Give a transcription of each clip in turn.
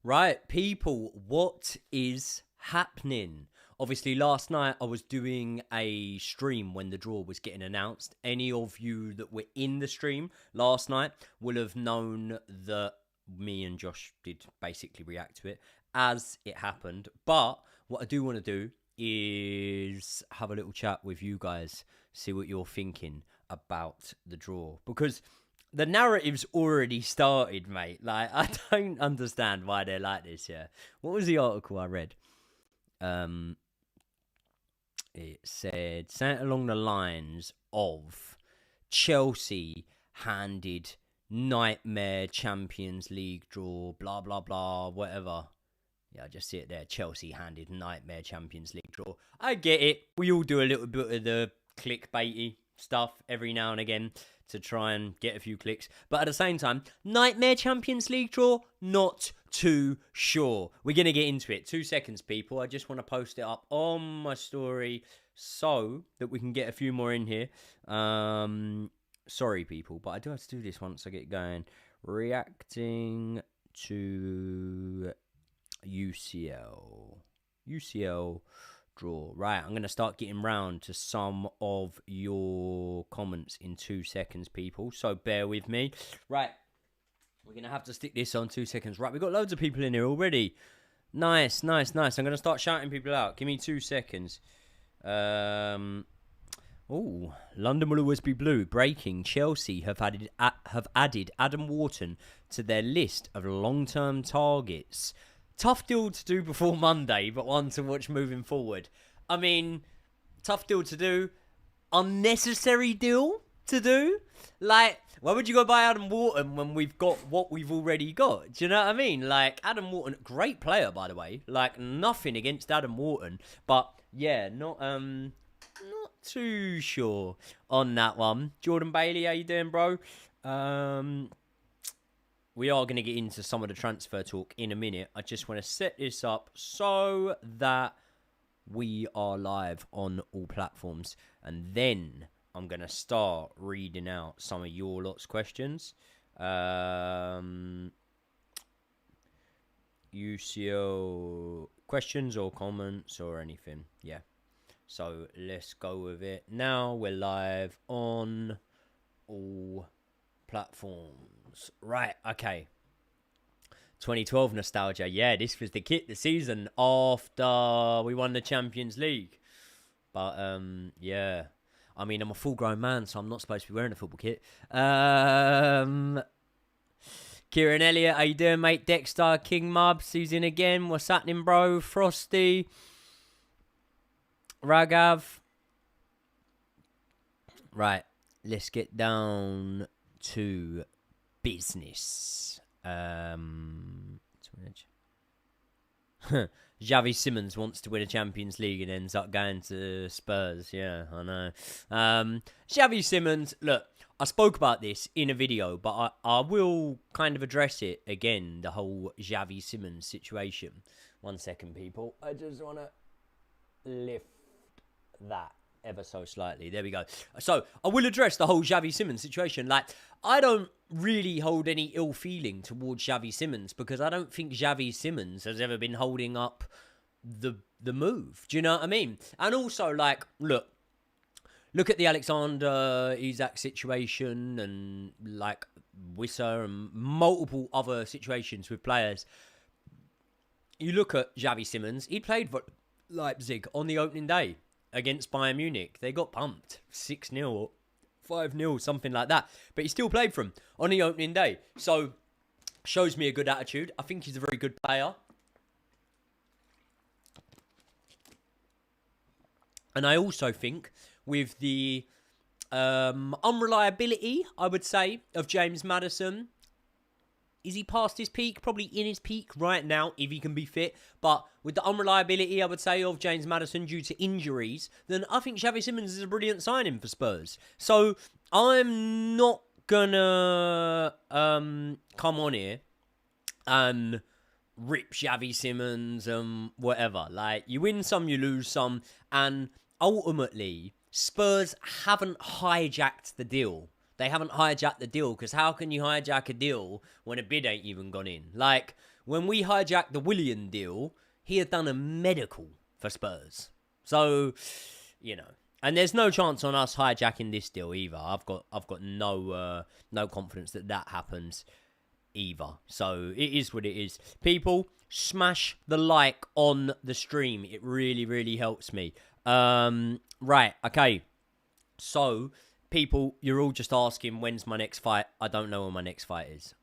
Right, people, what is happening? Obviously, last night I was doing a stream when the draw was getting announced. Any of you that were in the stream last night will have known that me and Josh did basically react to it as it happened. But what I do want to do is have a little chat with you guys, see what you're thinking about the draw. Because the narrative's already started, mate. Like, I don't understand why they're like this, yeah. What was the article I read? It said something along the lines of Chelsea handed nightmare Champions League draw, blah, blah, blah, whatever. Yeah, I just see it there. Chelsea handed nightmare Champions League draw. I get it. We all do a little bit of the clickbaity stuff every now and again to try and get a few clicks. But at the same time, nightmare Champions League draw, not too sure. We're going to get into it. 2 seconds, people. I just want to post it up on my story so that we can get a few more in here. Sorry, people, but I do have to do this once I get going. Reacting to UCL draw. Right, I'm going to start getting round to some of your comments in 2 seconds, people. So bear with me. Right, we're going to have to stick this on 2 seconds. Right, we've got loads of people in here already. Nice. I'm going to start shouting people out. Give me 2 seconds. London will always be blue. Breaking. Chelsea have added Adam Wharton to their list of long-term targets. Tough deal to do before Monday, but one to watch moving forward. I mean, tough deal to do. Unnecessary deal to do. Like, why would you go buy Adam Wharton when we've got what we've already got? Do you know what I mean? Like, Adam Wharton, great player, by the way. Like, nothing against Adam Wharton. But, yeah, not too sure on that one. Jordan Bailey, how you doing, bro? We are going to get into some of the transfer talk in a minute. I just want to set this up so that we are live on all platforms. And then I'm going to start reading out some of your lot's questions. UCL questions or comments or anything. Yeah. So let's go with it. Now we're live on all platforms. Right, okay. 2012 nostalgia. Yeah, this was the kit the season after we won the Champions League. But, yeah. I mean, I'm a full-grown man, so I'm not supposed to be wearing a football kit. Kieran Elliott, how you doing, mate? Dexter, King Mubs, he's in again. What's happening, bro? Frosty. Ragav. Right, let's get down to business. Xavi Simons wants to win a Champions League and ends up going to Spurs. Yeah, I know. Xavi Simons, look, I spoke about this in a video, but I will kind of address it again, the whole Xavi Simons situation. 1 second, people. I just want to lift that ever so slightly. There we go. So I will address the whole Xavi Simons situation. Like, I don't really hold any ill feeling towards Xavi Simons because I don't think Xavi Simons has ever been holding up the move. Do you know what I mean? And also, like, look at the Alexander Isak situation and like Wissa and multiple other situations with players. You look at Xavi Simons, he played for Leipzig on the opening day against Bayern Munich. They got pumped 6-0 or 5-0, something like that. But he still played for them on the opening day. So, shows me a good attitude. I think he's a very good player. And I also think with the unreliability, I would say, of James Maddison, is he past his peak? Probably in his peak right now, if he can be fit. But with the unreliability, I would say, of James Maddison due to injuries, then I think Xavi Simons is a brilliant signing for Spurs. So I'm not gonna come on here and rip Xavi Simons and whatever. Like, you win some, you lose some. And ultimately, Spurs haven't hijacked the deal. They haven't hijacked the deal, because how can you hijack a deal when a bid ain't even gone in? Like, when we hijacked the Willian deal, he had done a medical for Spurs. So, you know, and there's no chance on us hijacking this deal either. I've got no confidence that happens either. So it is what it is. People, smash the like on the stream. It really, really helps me. Right, okay. So, people, you're all just asking, when's my next fight? I don't know when my next fight is.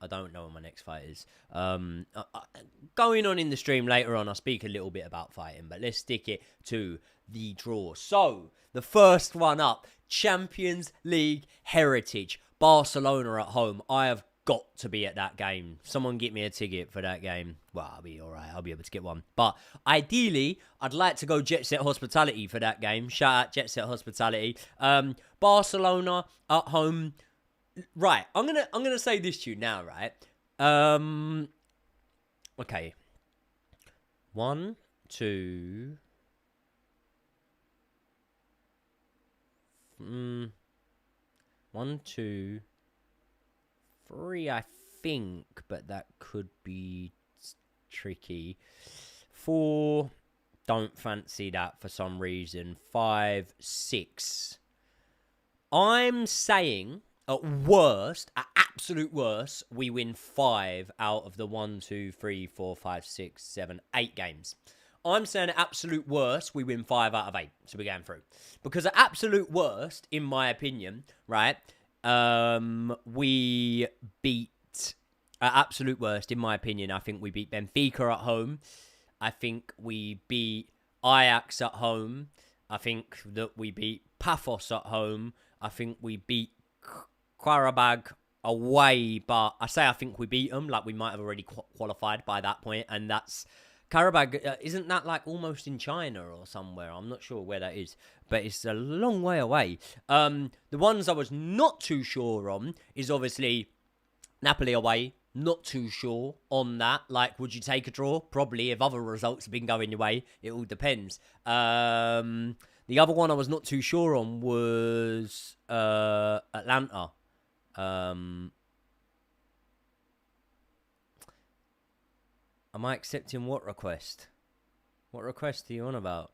Going on in the stream later on, I'll speak a little bit about fighting, but let's stick it to the draw. So, the first one up, Champions League Heritage, Barcelona at home. I have got to be at that game. Someone get me a ticket for that game. Well, I'll be all right. I'll be able to get one. But ideally, I'd like to go Jet Set Hospitality for that game. Shout out Jet Set Hospitality. Barcelona at home. Right. I'm gonna say this to you now, right? Okay. 1, 2. 1, 2, 3, I think, but that could be tricky. 4, don't fancy that for some reason. 5, 6. I'm saying, at worst, at absolute worst, we win 5 out of the 1, 2, 3, 4, 5, 6, 7, 8 games. I'm saying at absolute worst, we win 5 out of 8. So we're going through. Because at absolute worst, in my opinion, right, we beat, at absolute worst, in my opinion, I think we beat Benfica at home. I think we beat Ajax at home. I think that we beat Paphos at home. I think we beat Qarabag away, but I say I think we beat them, like we might have already qualified by that point, and that's Qarabag, isn't that like almost in China or somewhere? I'm not sure where that is, but it's a long way away. The ones I was not too sure on is obviously Napoli away. Not too sure on that. Like, would you take a draw? Probably. If other results have been going your way, it all depends. The other one I was not too sure on was Atlanta. Am I accepting what request? What request are you on about?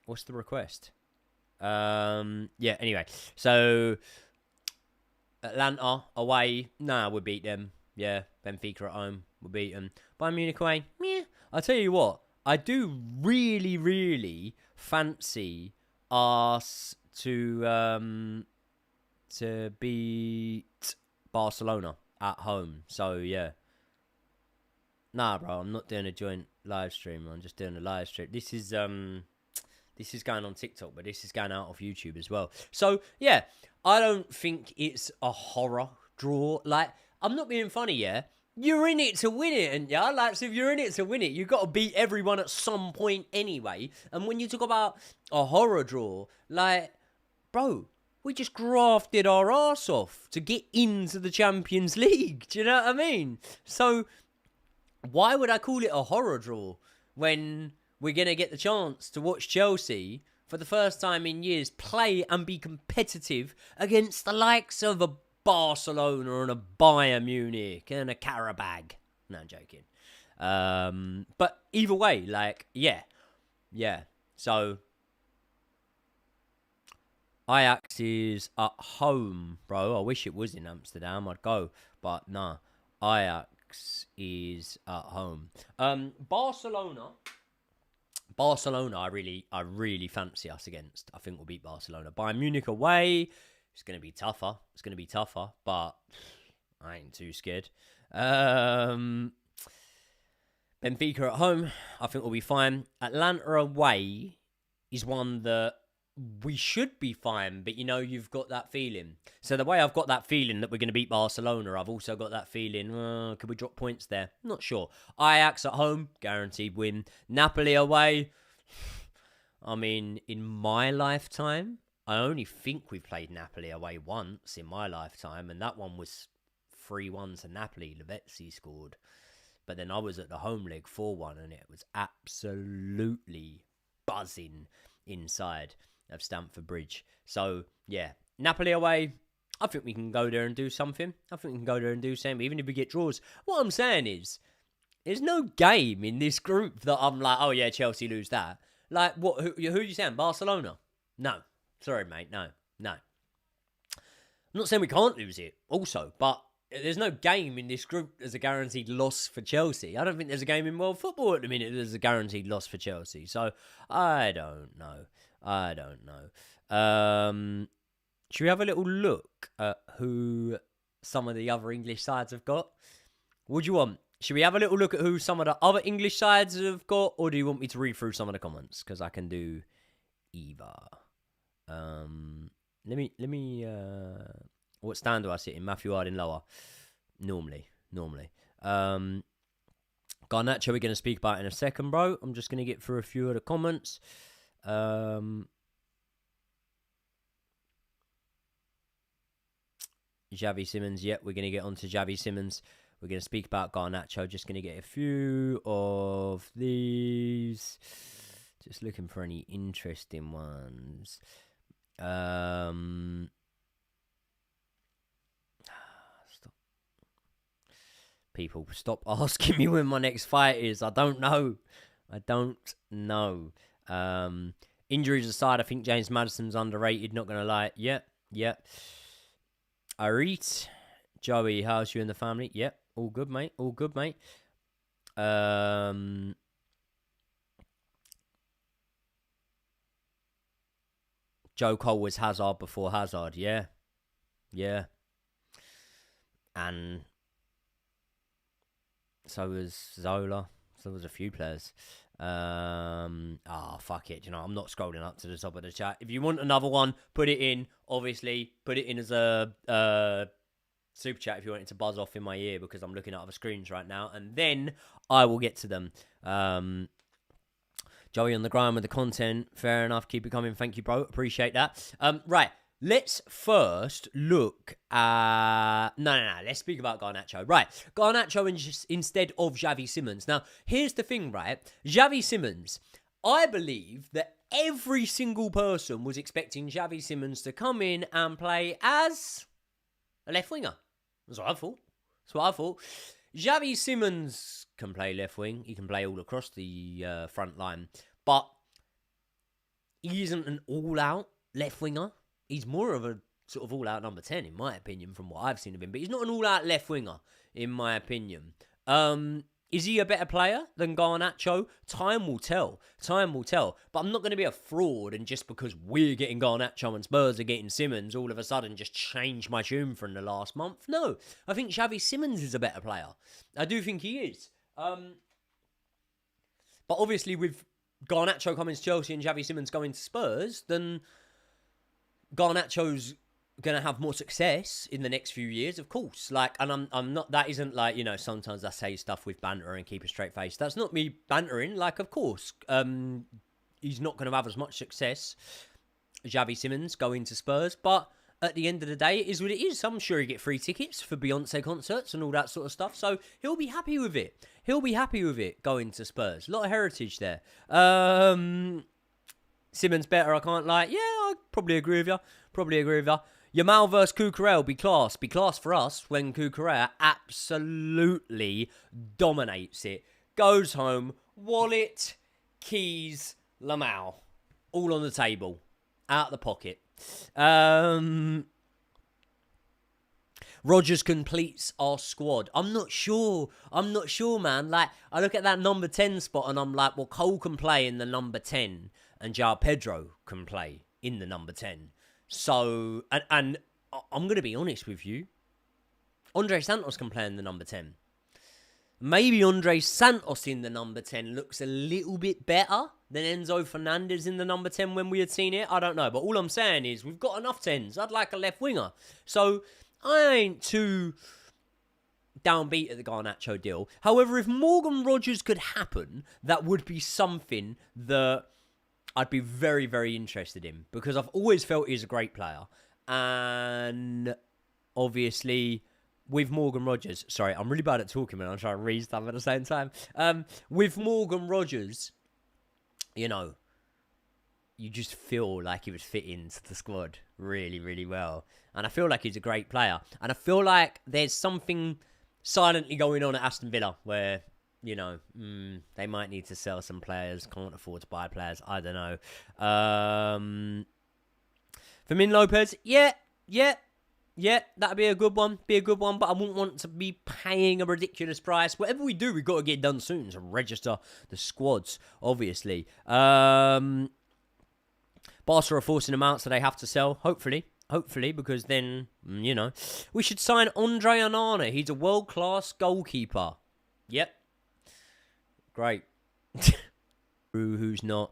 What's the request? Yeah, anyway. So, Atlanta away. Nah, we beat them. Yeah, Benfica at home. We beat them. Bayern Munich away. Yeah. I'll tell you what. I do really, really fancy us to beat Barcelona at home. So, yeah. Nah, bro, I'm not doing a joint live stream. I'm just doing a live stream. This is going on TikTok, but this is going out of YouTube as well. So, yeah, I don't think it's a horror draw. Like, I'm not being funny, yeah? You're in it to win it, and yeah, like, so if you're in it to win it, you've got to beat everyone at some point anyway. And when you talk about a horror draw, like, bro, we just grafted our arse off to get into the Champions League. Do you know what I mean? So, why would I call it a horror draw when we're going to get the chance to watch Chelsea for the first time in years play and be competitive against the likes of a Barcelona and a Bayern Munich and a Qarabag? No, I'm joking. But either way, like, yeah. So, Ajax is at home, bro. I wish it was in Amsterdam. I'd go, but nah. Ajax is at home. Barcelona, I really fancy us against. I think we'll beat Barcelona. Bayern Munich away, it's going to be tougher. But I ain't too scared. Benfica at home, I think we'll be fine. Atlanta away is one that we should be fine, but, you know, you've got that feeling. So the way I've got that feeling that we're going to beat Barcelona, I've also got that feeling, could we drop points there? Not sure. Ajax at home, guaranteed win. Napoli away, I mean, in my lifetime, I only think we've played Napoli away once in my lifetime, and that one was 3-1 to Napoli. Lavezzi scored. But then I was at the home leg 4-1, and it was absolutely buzzing inside of Stamford Bridge. So, yeah, Napoli away, I think we can go there and do something. Even if we get draws. What I'm saying is, there's no game in this group that I'm like, oh yeah, Chelsea lose that. Like, what? Who are you saying? Barcelona? No. Sorry, mate. No. I'm not saying we can't lose it, also, but there's no game in this group as a guaranteed loss for Chelsea. I don't think there's a game in world football at the minute that's a guaranteed loss for Chelsea. So, I don't know. Should we have a little look at who some of the other English sides have got? What do you want? Should we have a little look at who some of the other English sides have got, or do you want me to read through some of the comments? Because I can do either. Let me. What stand do I sit in? Matthew Harding lower. Normally. Garnacho we're going to speak about in a second, bro. I'm just going to get through a few of the comments. Xavi Simons. Yep, we're going to get on to Xavi Simons. We're going to speak about Garnacho. Just going to get a few of these. Just looking for any interesting ones. Stop. People, stop asking me when my next fight is. I don't know. Injuries aside, I think James Maddison's underrated. Not going to lie. Yep. Arit. Joey, how's you and the family? Yep. All good, mate. Joe Cole was Hazard before Hazard. Yeah. And so was Zola. So was a few players. Fuck it. I'm not scrolling up to the top of the chat. If you want another one, put it in. Obviously, put it in as a super chat if you want it to buzz off in my ear, because I'm looking at other screens right now, and then I will get to them. Joey on the grind with the content. Fair enough. Keep it coming. Thank you, bro. Appreciate that. Right. Let's first look at... No. Let's speak about Garnacho. Right. Garnacho instead of Xavi Simons. Now, here's the thing, right? Xavi Simons, I believe that every single person was expecting Xavi Simons to come in and play as a left winger. That's what I thought. Xavi Simons can play left wing. He can play all across the front line. But he isn't an all-out left winger. He's more of a sort of all-out number 10, in my opinion, from what I've seen of him. But he's not an all-out left winger, in my opinion. Is he a better player than Garnacho? Time will tell. But I'm not going to be a fraud, and just because we're getting Garnacho and Spurs are getting Simons, all of a sudden just change my tune from the last month. No, I think Xavi Simons is a better player. I do think he is. But obviously with Garnacho coming to Chelsea and Xavi Simons going to Spurs, then Garnacho's going to have more success in the next few years, of course. And I'm not, that isn't sometimes I say stuff with banter and keep a straight face. That's not me bantering. Of course, he's not going to have as much success, Xavi Simons, going to Spurs. But at the end of the day, it is what it is. I'm sure he'll get free tickets for Beyonce concerts and all that sort of stuff. So he'll be happy with it. Going to Spurs. A lot of heritage there. Simons better, I can't lie. Yeah, I probably agree with you. Yamal versus Cucurella, be class. Be class for us when Cucurella absolutely dominates it. Goes home, wallet, keys, Yamal. All on the table. Out of the pocket. Rodgers completes our squad. I'm not sure, man. I look at that number 10 spot and I'm like, well, Cole can play in the number 10 and João Pedro can play in the number 10. So, and I'm going to be honest with you. Andre Santos can play in the number 10. Maybe Andre Santos in the number 10 looks a little bit better than Enzo Fernandez in the number 10 when we had seen it. I don't know. But all I'm saying is we've got enough 10s. I'd like a left winger. So I ain't too downbeat at the Garnacho deal. However, if Morgan Rodgers could happen, that would be something that I'd be very, very interested in, because I've always felt he's a great player. And obviously, with Morgan Rodgers... Sorry, I'm really bad at talking when I'm trying to read stuff at the same time. With Morgan Rodgers, you you just feel like he would fit into the squad really, really well. And I feel like he's a great player. And I feel like there's something silently going on at Aston Villa where, you know, they might need to sell some players, can't afford to buy players. I don't know. Fermin Lopez, yeah, that'd be a good one. But I wouldn't want to be paying a ridiculous price. Whatever we do, we've got to get done soon to register the squads, obviously. Barca are forcing them out, so they have to sell, hopefully, because then, you know. We should sign Andre Onana. He's a world-class goalkeeper. Yep. Great. Who's not.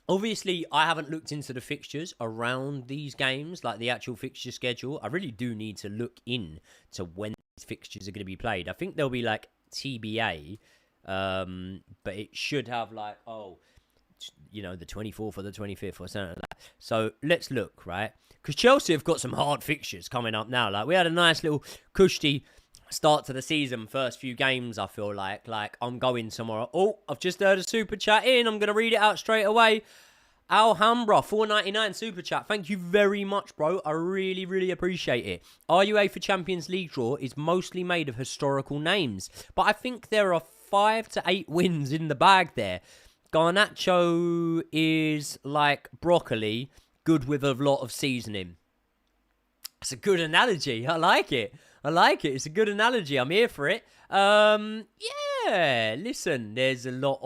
Obviously, I haven't looked into the fixtures around these games, like the actual fixture schedule. I really do need to look in to when these fixtures are going to be played. I think there'll be like TBA, but it should have like, you know, the 24th or the 25th or something like that. So let's look, right? Because Chelsea have got some hard fixtures coming up now. Like, we had a nice little cushy start to the season, first few games, I feel like I'm going tomorrow. Oh, I've just heard a super chat in. I'm going to read it out straight away. Alhambra, $4.99 super chat. Thank you very much, bro. I really, really appreciate it. RUA for Champions League draw is mostly made of historical names, but I think there are 5 to 8 wins in the bag there. Garnacho is like broccoli, good with a lot of seasoning. That's a good analogy. I like it. It's a good analogy. I'm here for it. Yeah. Listen, there is a lot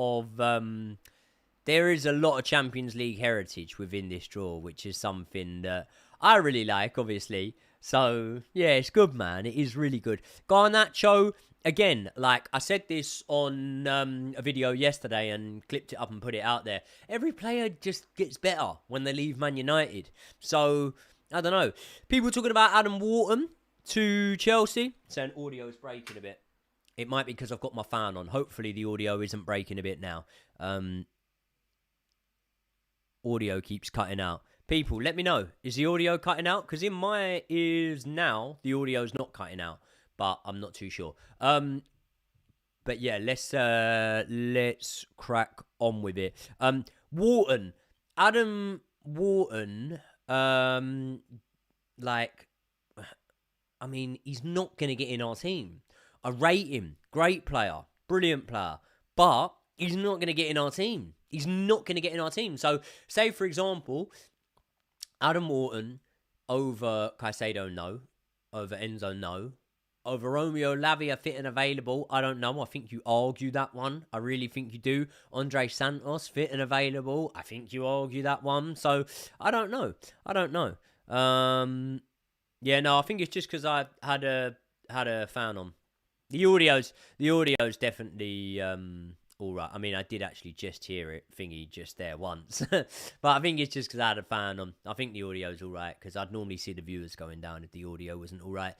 of Champions League heritage within this draw, which is something that I really like, obviously. So, yeah, it's good, man. It is really good. Garnacho, again, like I said this on a video yesterday and clipped it up and put it out there. Every player just gets better when they leave Man United. So, I don't know. People talking about Adam Wharton to Chelsea, saying audio is breaking a bit. It might be because I've got my fan on. Hopefully the audio isn't breaking a bit now. Audio keeps cutting out. People, let me know. Is the audio cutting out? Because in my ears now, the audio's not cutting out. But I'm not too sure. But yeah, let's crack on with it. Wharton. Adam Wharton, I mean, he's not going to get in our team. I rate him. Great player. Brilliant player. But he's not going to get in our team. So, say, for example, Adam Wharton over Caicedo, no. Over Enzo, no. Over Romeo Lavia, fit and available, I don't know. I think you argue that one. I really think you do. Andre Santos, fit and available. I think you argue that one. So, I don't know. Yeah, no, I think it's just because I had a fan on. The audio's definitely all right. I mean, I did actually just hear it thingy just there once, but I think it's just because I had a fan on. I think the audio's all right because I'd normally see the viewers going down if the audio wasn't all right.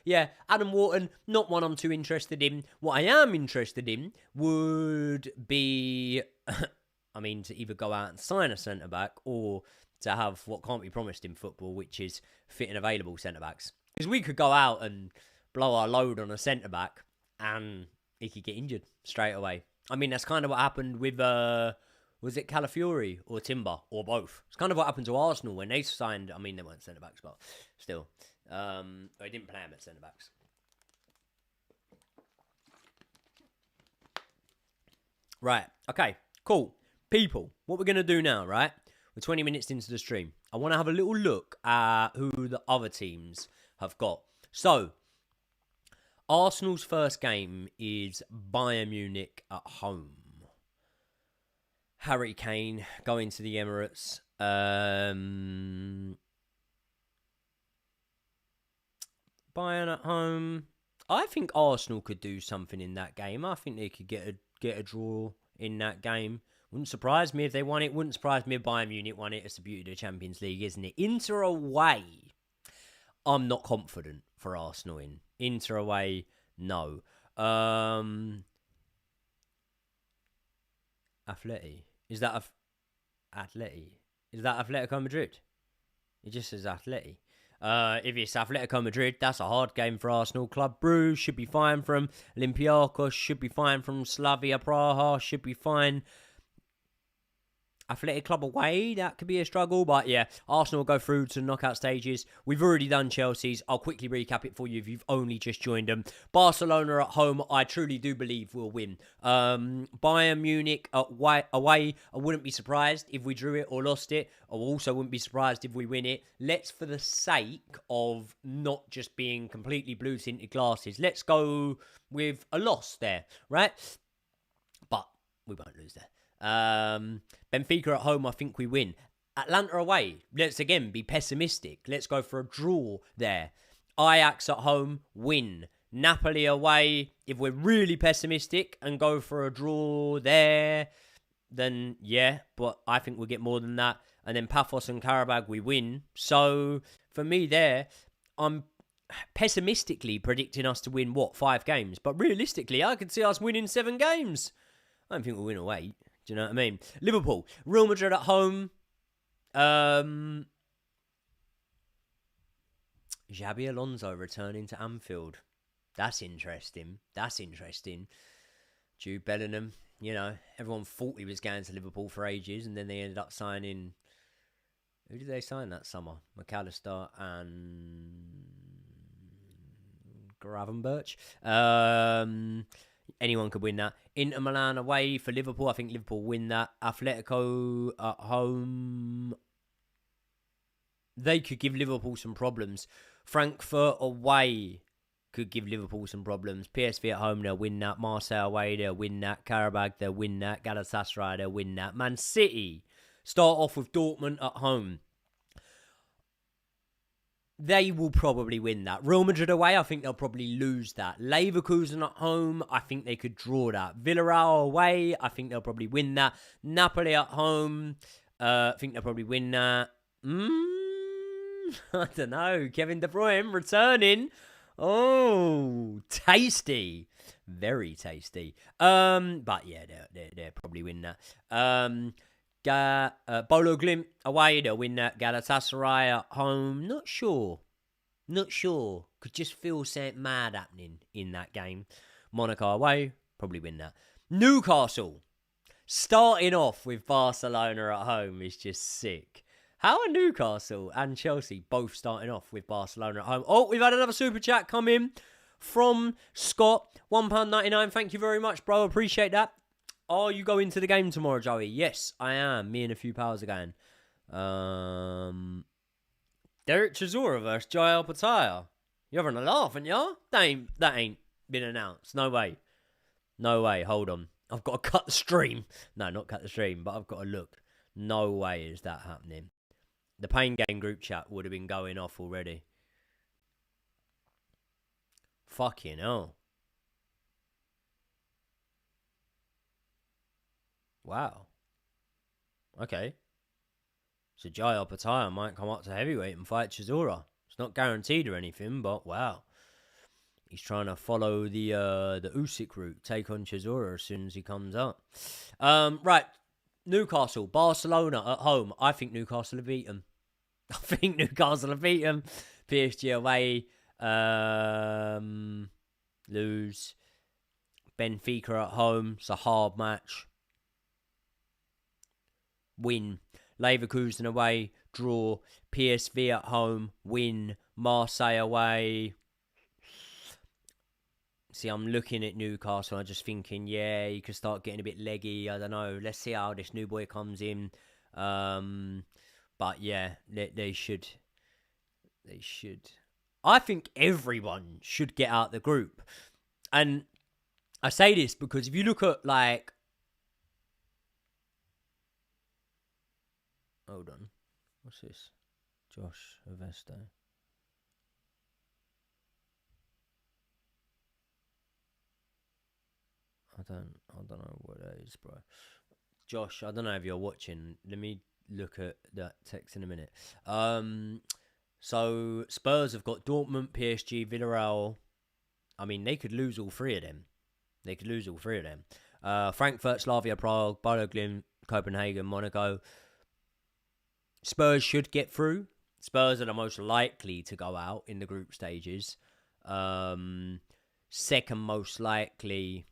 Yeah, Adam Wharton, not one I'm too interested in. What I am interested in would be, I mean, to either go out and sign a centre back or to have what can't be promised in football, which is fit and available centre-backs. Because we could go out and blow our load on a centre-back and he could get injured straight away. I mean, that's kind of what happened with, was it Calafiori or Timber or both? It's kind of what happened to Arsenal when they signed, I mean, they weren't centre-backs, but still. They didn't play them at centre-backs. Right, okay, cool. People, what we're going to do now, right? We're 20 minutes into the stream. I want to have a little look at who the other teams have got. So, Arsenal's first game is Bayern Munich at home. Harry Kane going to the Emirates. Bayern at home. I think Arsenal could do something in that game. I think they could get a draw in that game. Wouldn't surprise me if they won it. Wouldn't surprise me if Bayern Munich won it. It's the beauty of the Champions League, isn't it? Inter away. I'm not confident for Arsenal in. Inter away, no. Atleti. Is that Atleti? Is that Atletico Madrid? It just says Atleti. If it's Atletico Madrid, that's a hard game for Arsenal. Club Brugge should be fine from Olympiacos, should be fine from Slavia Praha, should be fine. Athletic Club away, that could be a struggle. But yeah, Arsenal will go through to the knockout stages. We've already done Chelsea's. I'll quickly recap it for you if you've only just joined them. Barcelona at home, I truly do believe will win. Bayern Munich away, I wouldn't be surprised if we drew it or lost it. I also wouldn't be surprised if we win it. Let's, for the sake of not just being completely blue-tinted glasses, let's go with a loss there, right? But we won't lose there. Benfica at home, I think we win. Atlanta away, let's again be pessimistic. Let's go for a draw there. Ajax at home, win. Napoli away, if we're really pessimistic and go for a draw there, then yeah, but I think we'll get more than that. And then Paphos and Karabag, we win. So for me there, I'm pessimistically predicting us to win, 5 games? But realistically, I could see us winning 7 games. I don't think we'll win away. Do you know what I mean? Liverpool, Real Madrid at home. Xabi Alonso returning to Anfield. That's interesting. Jude Bellingham, you know, everyone thought he was going to Liverpool for ages, and then they ended up signing... Who did they sign that summer? McAllister and Gravenberch. Anyone could win that. Inter Milan away for Liverpool. I think Liverpool win that. Atletico at home. They could give Liverpool some problems. Frankfurt away could give Liverpool some problems. PSV at home, they'll win that. Marseille away, they'll win that. Karabag, they'll win that. Galatasaray, they'll win that. Man City start off with Dortmund at home. They will probably win that. Real Madrid away, I think they'll probably lose that. Leverkusen at home, I think they could draw that. Villarreal away, I think they'll probably win that. Napoli at home, I think they'll probably win that. I don't know. Kevin De Bruyne returning. Oh, tasty. Very tasty. But yeah, they'll probably win that. Bolo Glimt away, they'll win that. Galatasaray at home, not sure. Could just feel something mad happening in that game. Monaco away, probably win that. Newcastle, starting off with Barcelona at home is just sick. How are Newcastle and Chelsea both starting off with Barcelona at home? Oh, we've had another super chat come in from Scott. £1.99. Thank you very much, bro. Appreciate that. Are you going to the game tomorrow, Joey? Yes, I am. Me and a few pals are going. Derek Chisora versus Joel Pataya. You're having a laugh, aren't you? That ain't been announced. No way. Hold on. I've got to cut the stream. No, not cut the stream, but I've got to look. No way is that happening. The Pain Game group chat would have been going off already. Fucking hell. Wow. Okay. So Jai Opataya might come up to heavyweight and fight Chisora. It's not guaranteed or anything, but wow. He's trying to follow the Usyk route, take on Chisora as soon as he comes up. Right. Newcastle, Barcelona at home. I think Newcastle have beat them. PSG away. Lose. Benfica at home. It's a hard match. Win. Leverkusen away. Draw. PSV at home. Win. Marseille away. See, I'm looking at Newcastle. I'm just thinking, yeah, you could start getting a bit leggy. I don't know. Let's see how this new boy comes in. But yeah, they should. They should. I think everyone should get out the group. And I say this because if you look at, like... Hold on. What's this? Josh Avesto. I don't know what that is, bro. Josh, I don't know if you're watching. Let me look at that text in a minute. So Spurs have got Dortmund, PSG, Villarreal. I mean, they could lose all three of them. Frankfurt, Slavia Prague, Bodo Glimt, Copenhagen, Monaco. Spurs should get through. Spurs are the most likely to go out in the group stages. Second most likely...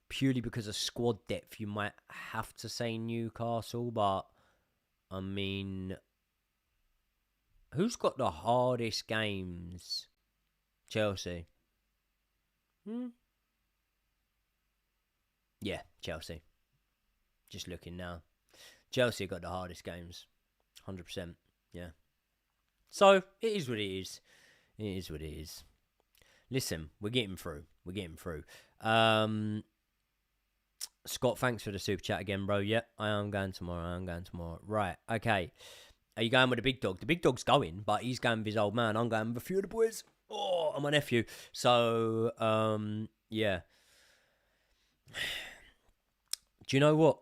purely because of squad depth, you might have to say Newcastle, but I mean, who's got the hardest games? Chelsea. Yeah, Chelsea. Just looking now. Chelsea got the hardest games. 100%. Yeah. So, it is what it is. It is what it is. Listen, we're getting through. Scott, thanks for the super chat again, bro. Yep, I am going tomorrow. Right, okay. Are you going with the big dog? The big dog's going, but he's going with his old man. I'm going with a few of the boys. Oh, and my nephew. So, yeah. Do you know what?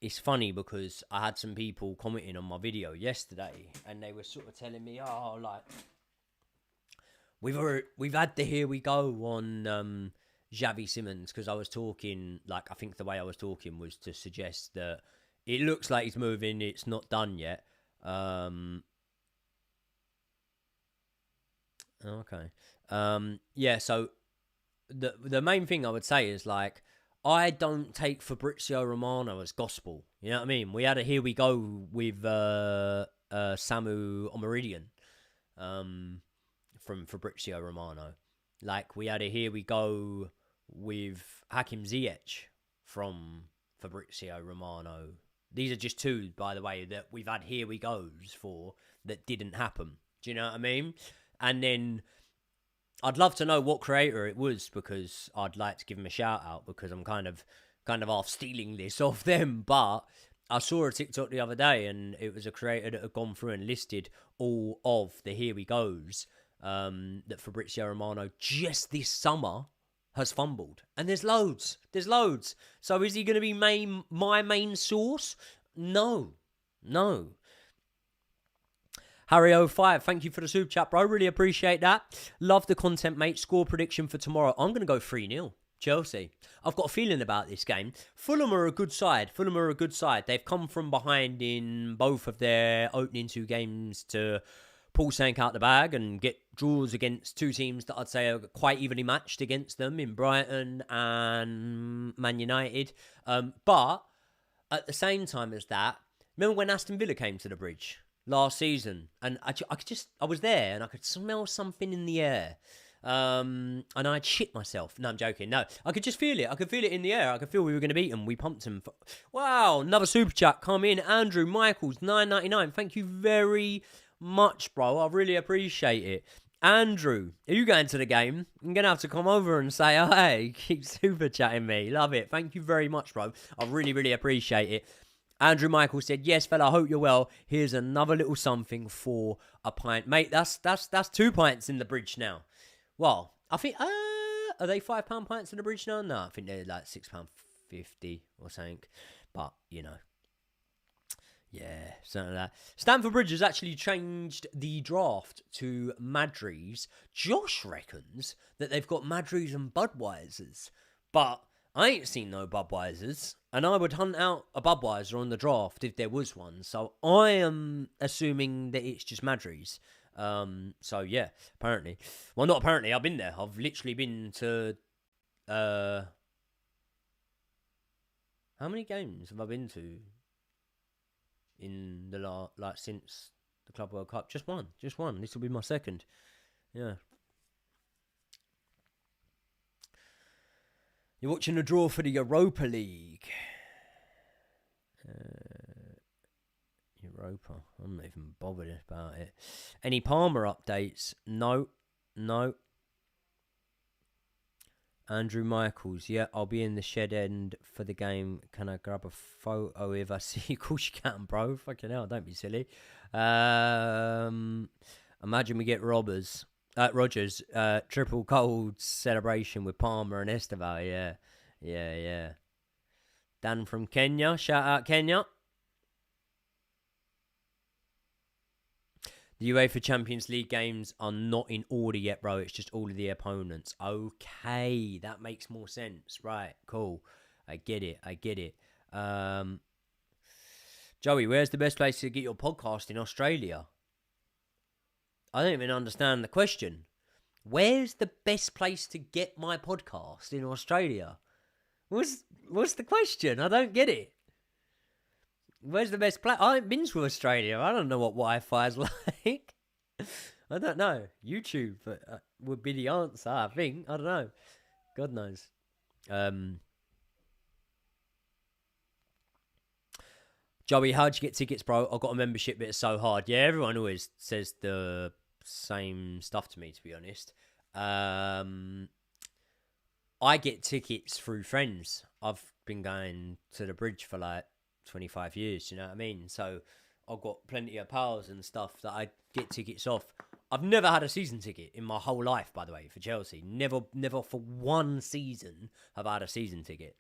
It's funny because I had some people commenting on my video yesterday, and they were sort of telling me, "Oh, like we've had the here we go on Xavi Simons," because I was talking, like, I think the way I was talking was to suggest that it looks like he's moving. It's not done yet. Okay. Yeah. So the main thing I would say is, like, I don't take Fabrizio Romano as gospel. You know what I mean? We had a here we go with Samu Omaridian from Fabrizio Romano. Like, we had a here we go with Hakim Ziyech from Fabrizio Romano. These are just two, by the way, that we've had here we goes for that didn't happen. Do you know what I mean? And then I'd love to know what creator it was, because I'd like to give him a shout out, because I'm kind of half stealing this off them. But I saw a TikTok the other day, and it was a creator that had gone through and listed all of the here we goes that Fabrizio Romano just this summer has fumbled. And there's loads. So is he going to be my main source? No. Harry05, thank you for the super chat, bro. Really appreciate that. Love the content, mate. Score prediction for tomorrow. I'm going to go 3-0. Chelsea. I've got a feeling about this game. Fulham are a good side. They've come from behind in both of their opening two games to pull something out the bag and get draws against two teams that I'd say are quite evenly matched against them in Brighton and Man United. But at the same time as that, remember when Aston Villa came to the Bridge last season, and I was there, and I could smell something in the air, and I'd shit myself. No, I'm joking. No, I could just feel it. I could feel it in the air. I could feel we were going to beat them. We pumped them. Wow, another super chat come in. Andrew Michaels, $9.99. Thank you very much, bro. I really appreciate it. Andrew, are you going to the game? I'm going to have to come over and say, oh, hey, keep super chatting me. Love it. Thank you very much, bro. I really, really appreciate it. Andrew Michael said, yes, fella, I hope you're well. Here's another little something for a pint. Mate, that's 2 pints in the Bridge now. Well, I think, are they £5 pints in the Bridge now? No, I think they're like £6.50 or something. But, you know. Yeah, something like that. Stamford Bridge has actually changed the draft to Madries. Josh reckons that they've got Madries and Budweisers. But I ain't seen no Budweisers, and I would hunt out a Budweiser on the draft if there was one. So I am assuming that it's just Madries. So yeah, apparently. Well, not apparently, I've been there. I've literally been to... how many games have I been to in the since the Club World Cup? Just one. This will be my second. Yeah. You're watching the draw for the Europa League. Europa. I'm not even bothered about it. Any Palmer updates? No. Andrew Michaels. Yeah, I'll be in the shed end for the game. Can I grab a photo if I see you? Of course you can, bro. Fucking hell, don't be silly. Imagine we get Rogers. Triple cold celebration with Palmer and Estevao. Yeah. Dan from Kenya. Shout out Kenya. The UEFA Champions League games are not in order yet, bro. It's just all of the opponents. Okay, that makes more sense. Right, cool. I get it. Joey, where's the best place to get your podcast in Australia? I don't even understand the question. Where's the best place to get my podcast in Australia? What's the question? I don't get it. Where's the best place? I haven't been to Australia. I don't know what Wi-Fi is like. I don't know. YouTube would be the answer, I think. I don't know. God knows. Joey, how'd you get tickets, bro? I got a membership, but it's so hard. Yeah, everyone always says the same stuff to me, to be honest. I get tickets through friends. I've been going to the bridge for like 25 years, you know what I mean? So I've got plenty of pals and stuff that I get tickets off. I've never had a season ticket in my whole life, by the way, for Chelsea. Never for one season have I had a season ticket.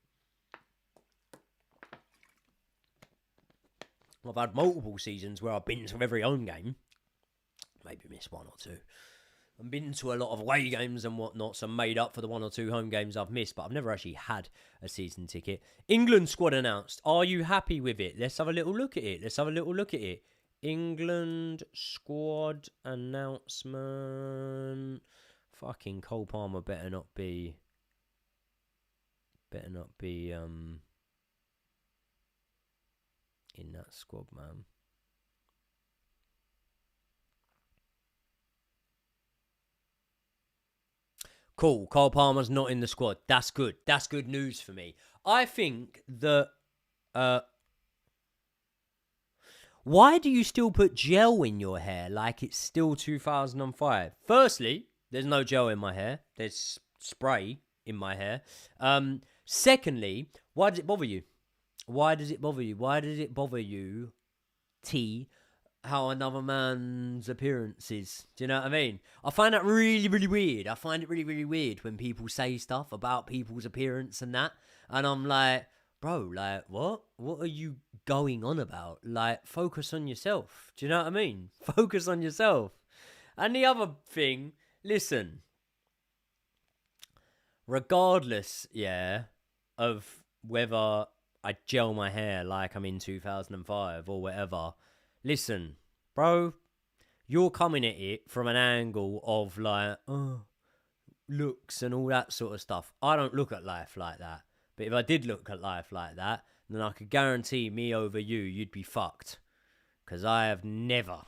I've had multiple seasons where I've been to every home game. Maybe missed one or two. I've been to a lot of away games and whatnot, so made up for the one or two home games I've missed, but I've never actually had a season ticket. England squad announced. Are you happy with it? Let's have a little look at it. England squad announcement. Fucking Cole Palmer better not be in that squad, man. Cool. Cole Palmer's not in the squad. That's good. That's good news for me. I think that... why do you still put gel in your hair like it's still 2005? Firstly, there's no gel in my hair. There's spray in my hair. Secondly, why does it bother you? Why does it bother you, T, how another man's appearance is? Do you know what I mean? I find that really, really weird. I find it really, really weird when people say stuff about people's appearance and that. And I'm like, bro, like, what? What are you going on about? Like, focus on yourself. Do you know what I mean? Focus on yourself. And the other thing, listen, regardless, of whether I gel my hair like I'm in 2005 or whatever, listen, bro, you're coming at it from an angle of like, looks and all that sort of stuff. I don't look at life like that. But if I did look at life like that, then I could guarantee me over you'd be fucked. Because I have never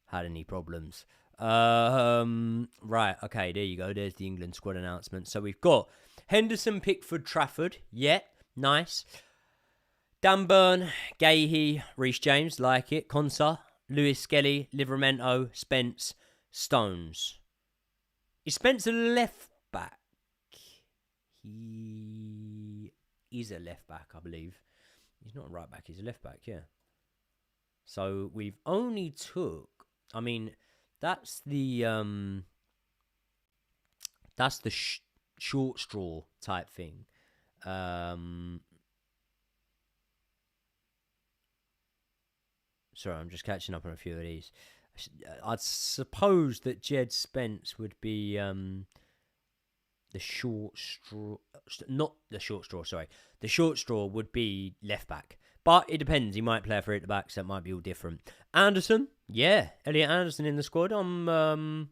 had any problems. Right, okay, there you go. There's the England squad announcement. So we've got Henderson, Pickford, Trafford. Yeah, nice. Dan Burn, Gahey, Reece James, like it. Konsa, Lewis Skelly, Livramento, Spence, Stones. Is Spence a left back? He is a left back, I believe. He's not a right back, he's a left back, yeah. So we've only took... I mean, that's the short straw type thing. Sorry, I'm just catching up on a few of these. I'd suppose that Jed Spence would be the short straw. Not the short straw, sorry. The short straw would be left back. But it depends. He might play for it at the back, so it might be all different. Anderson, yeah. Elliot Anderson in the squad. I'm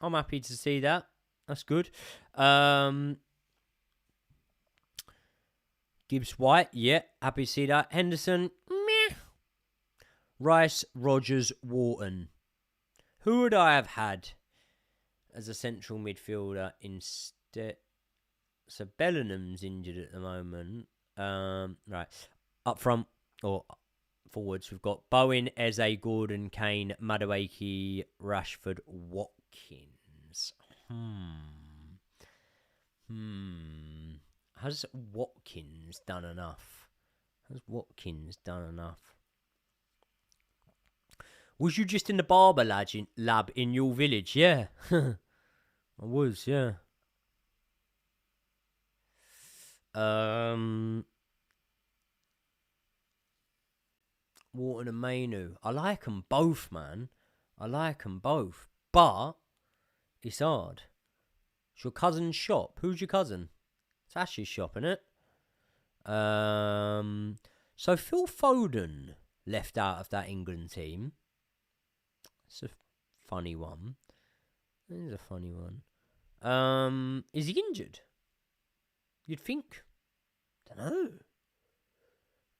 happy to see that. That's good. Gibbs White, yeah. Happy to see that. Henderson, meh. Rice, Rogers, Wharton. Who would I have had as a central midfielder instead? So Bellingham's injured at the moment. Right. Up front, or forwards, we've got Bowen, Eze, Gordon, Kane, Madueke, Rashford, Watkins. Has Watkins done enough? Was you just in the barber lab in your village? Yeah. I was, yeah. Wharton and Mainu. I like them both, man. But it's hard. It's your cousin's shop. Who's your cousin? It's Ash's shop, isn't it? So Phil Foden left out of that England team. It's a funny one. It is a funny one. Is he injured? You'd think. Don't know.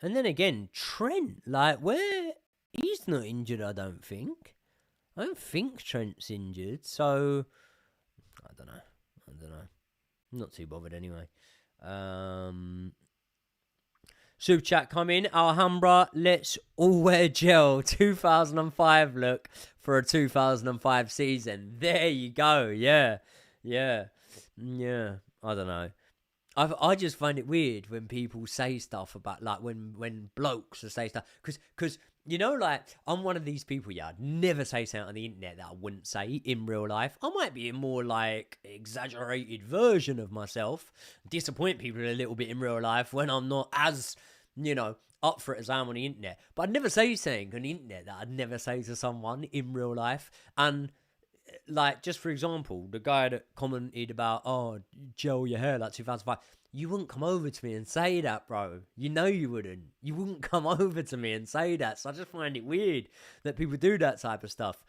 And then again, Trent, like, where... He's not injured, I don't think. I don't think Trent's injured, so... I don't know. I'm not too bothered anyway. Super chat come in. Alhambra, let's all wear gel. 2005 look for a 2005 season. There you go. Yeah. I don't know. I just find it weird when people say stuff about, like, when blokes say stuff. Because, you know, like, I'm one of these people, I'd never say something on the internet that I wouldn't say in real life. I might be a more, like, exaggerated version of myself. Disappoint people a little bit in real life when I'm not as, you know, up for it as I am on the internet. But I'd never say something on the internet that I'd never say to someone in real life. And... like, just for example, the guy that commented about, oh, gel your hair like 2005, you wouldn't come over to me and say that, bro. You know you wouldn't. You wouldn't come over to me and say that. So I just find it weird that people do that type of stuff.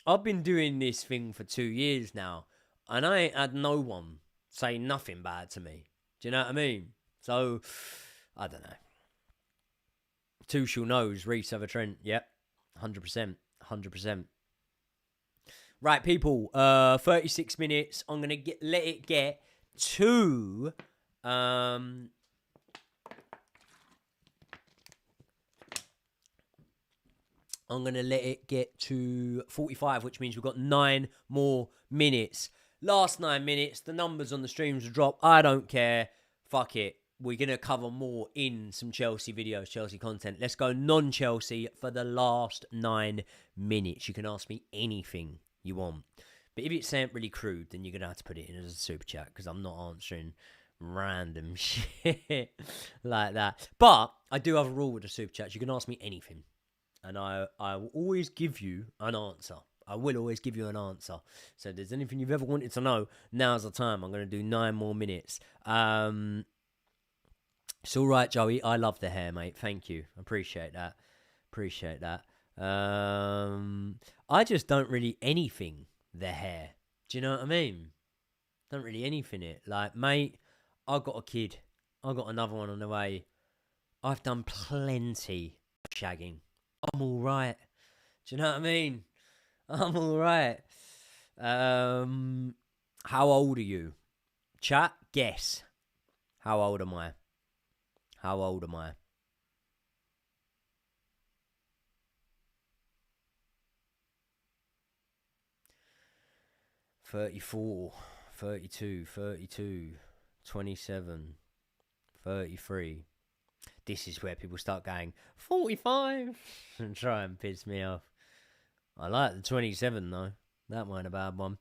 I've been doing this thing for 2 years now, and I ain't had no one say nothing bad to me. Do you know what I mean? So, I don't know. Tuchel knows Reece over Trent. Yep, 100%. 100%. Right, people, 36 minutes. I'm going to let it get to... I'm going to let it get to 45, which means we've got 9 more minutes. Last 9 minutes, the numbers on the streams will drop. I don't care. Fuck it. We're going to cover more in some Chelsea videos, Chelsea content. Let's go non-Chelsea for the last 9 minutes. You can ask me anything you want. But if it's something really crude, then you're going to have to put it in as a super chat, because I'm not answering random shit like that. But I do have a rule with the super chats. You can ask me anything, and I will always give you an answer. I will always give you an answer. So if there's anything you've ever wanted to know, now's the time. I'm going to do 9 more minutes. It's all right, Joey. I love the hair, mate. Thank you. Appreciate that. I just don't really anything the hair. Do you know what I mean? Don't really anything it. Like, mate, I got a kid. I got another one on the way. I've done plenty of shagging. I'm all right. Do you know what I mean? I'm all right. How old are you? Chat, guess. How old am I? 34, 32, 27, 33. This is where people start going 45 and try and piss me off. I like the 27 though. That wasn't a bad one.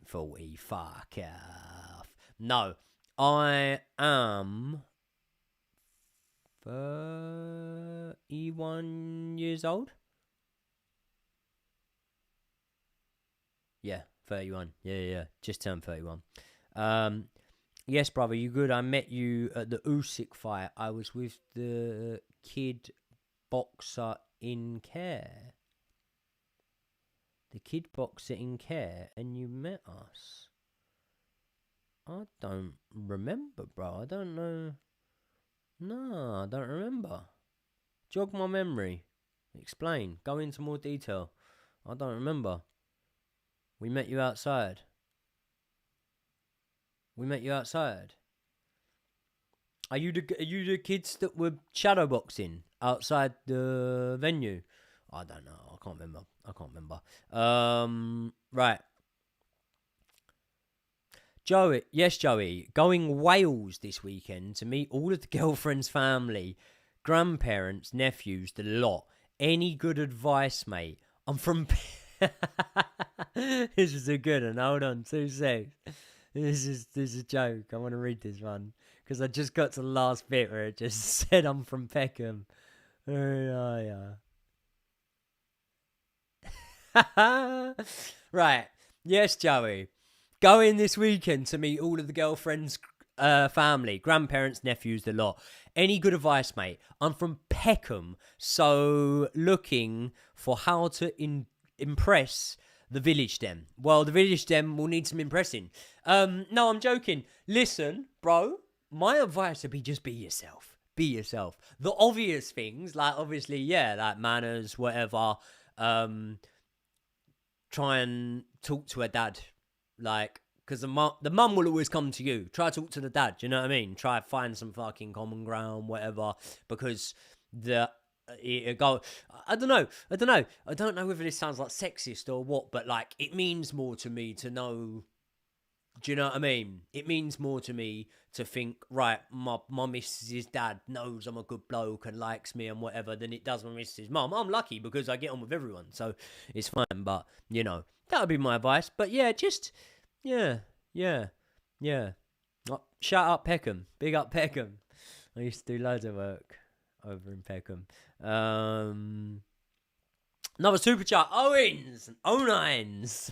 40, fuck off. No, I am 31 years old. Yeah, 31. Yeah. Just turned 31. Yes, brother, you good? I met you at the Usyk fight. I was with the kid boxer in care. The kid boxer in care, and you met us. I don't remember, bro. I don't know. No, I don't remember. Jog my memory. Explain. Go into more detail. I don't remember. We met you outside. Are you the kids that were shadowboxing outside the venue? I don't know. I can't remember. Right. Joey, yes, Joey. Going Wales this weekend to meet all of the girlfriend's family, grandparents, nephews, the lot. Any good advice, mate? I'm from... This is a good one. Hold on, 2 seconds. This is a joke. I want to read this one because I just got to the last bit where it just said I'm from Peckham. Yeah. Right. Yes, Joey. Going this weekend to meet all of the girlfriend's family, grandparents, nephews, the lot. Any good advice, mate? I'm from Peckham, so looking for how to impress The village dem. Well, the village dem will need some impressing. No, I'm joking. Listen, bro, my advice would be just be yourself. Be yourself. The obvious things, like obviously, yeah, like manners, whatever. Try and talk to her dad. Like, because the mum will always come to you. Try to talk to the dad, you know what I mean? Try to find some fucking common ground, whatever. Because it go. I don't know. I don't know whether this sounds like sexist or what, but like it means more to me to know. Do you know what I mean? It means more to me to think, right, my missus's dad knows I'm a good bloke and likes me and whatever than it does my missus's mum. I'm lucky because I get on with everyone, so it's fine. But you know, that would be my advice. But yeah, just yeah. Oh, shout out Peckham, big up Peckham. I used to do loads of work over in Peckham. Another super chat, Owens, 09s.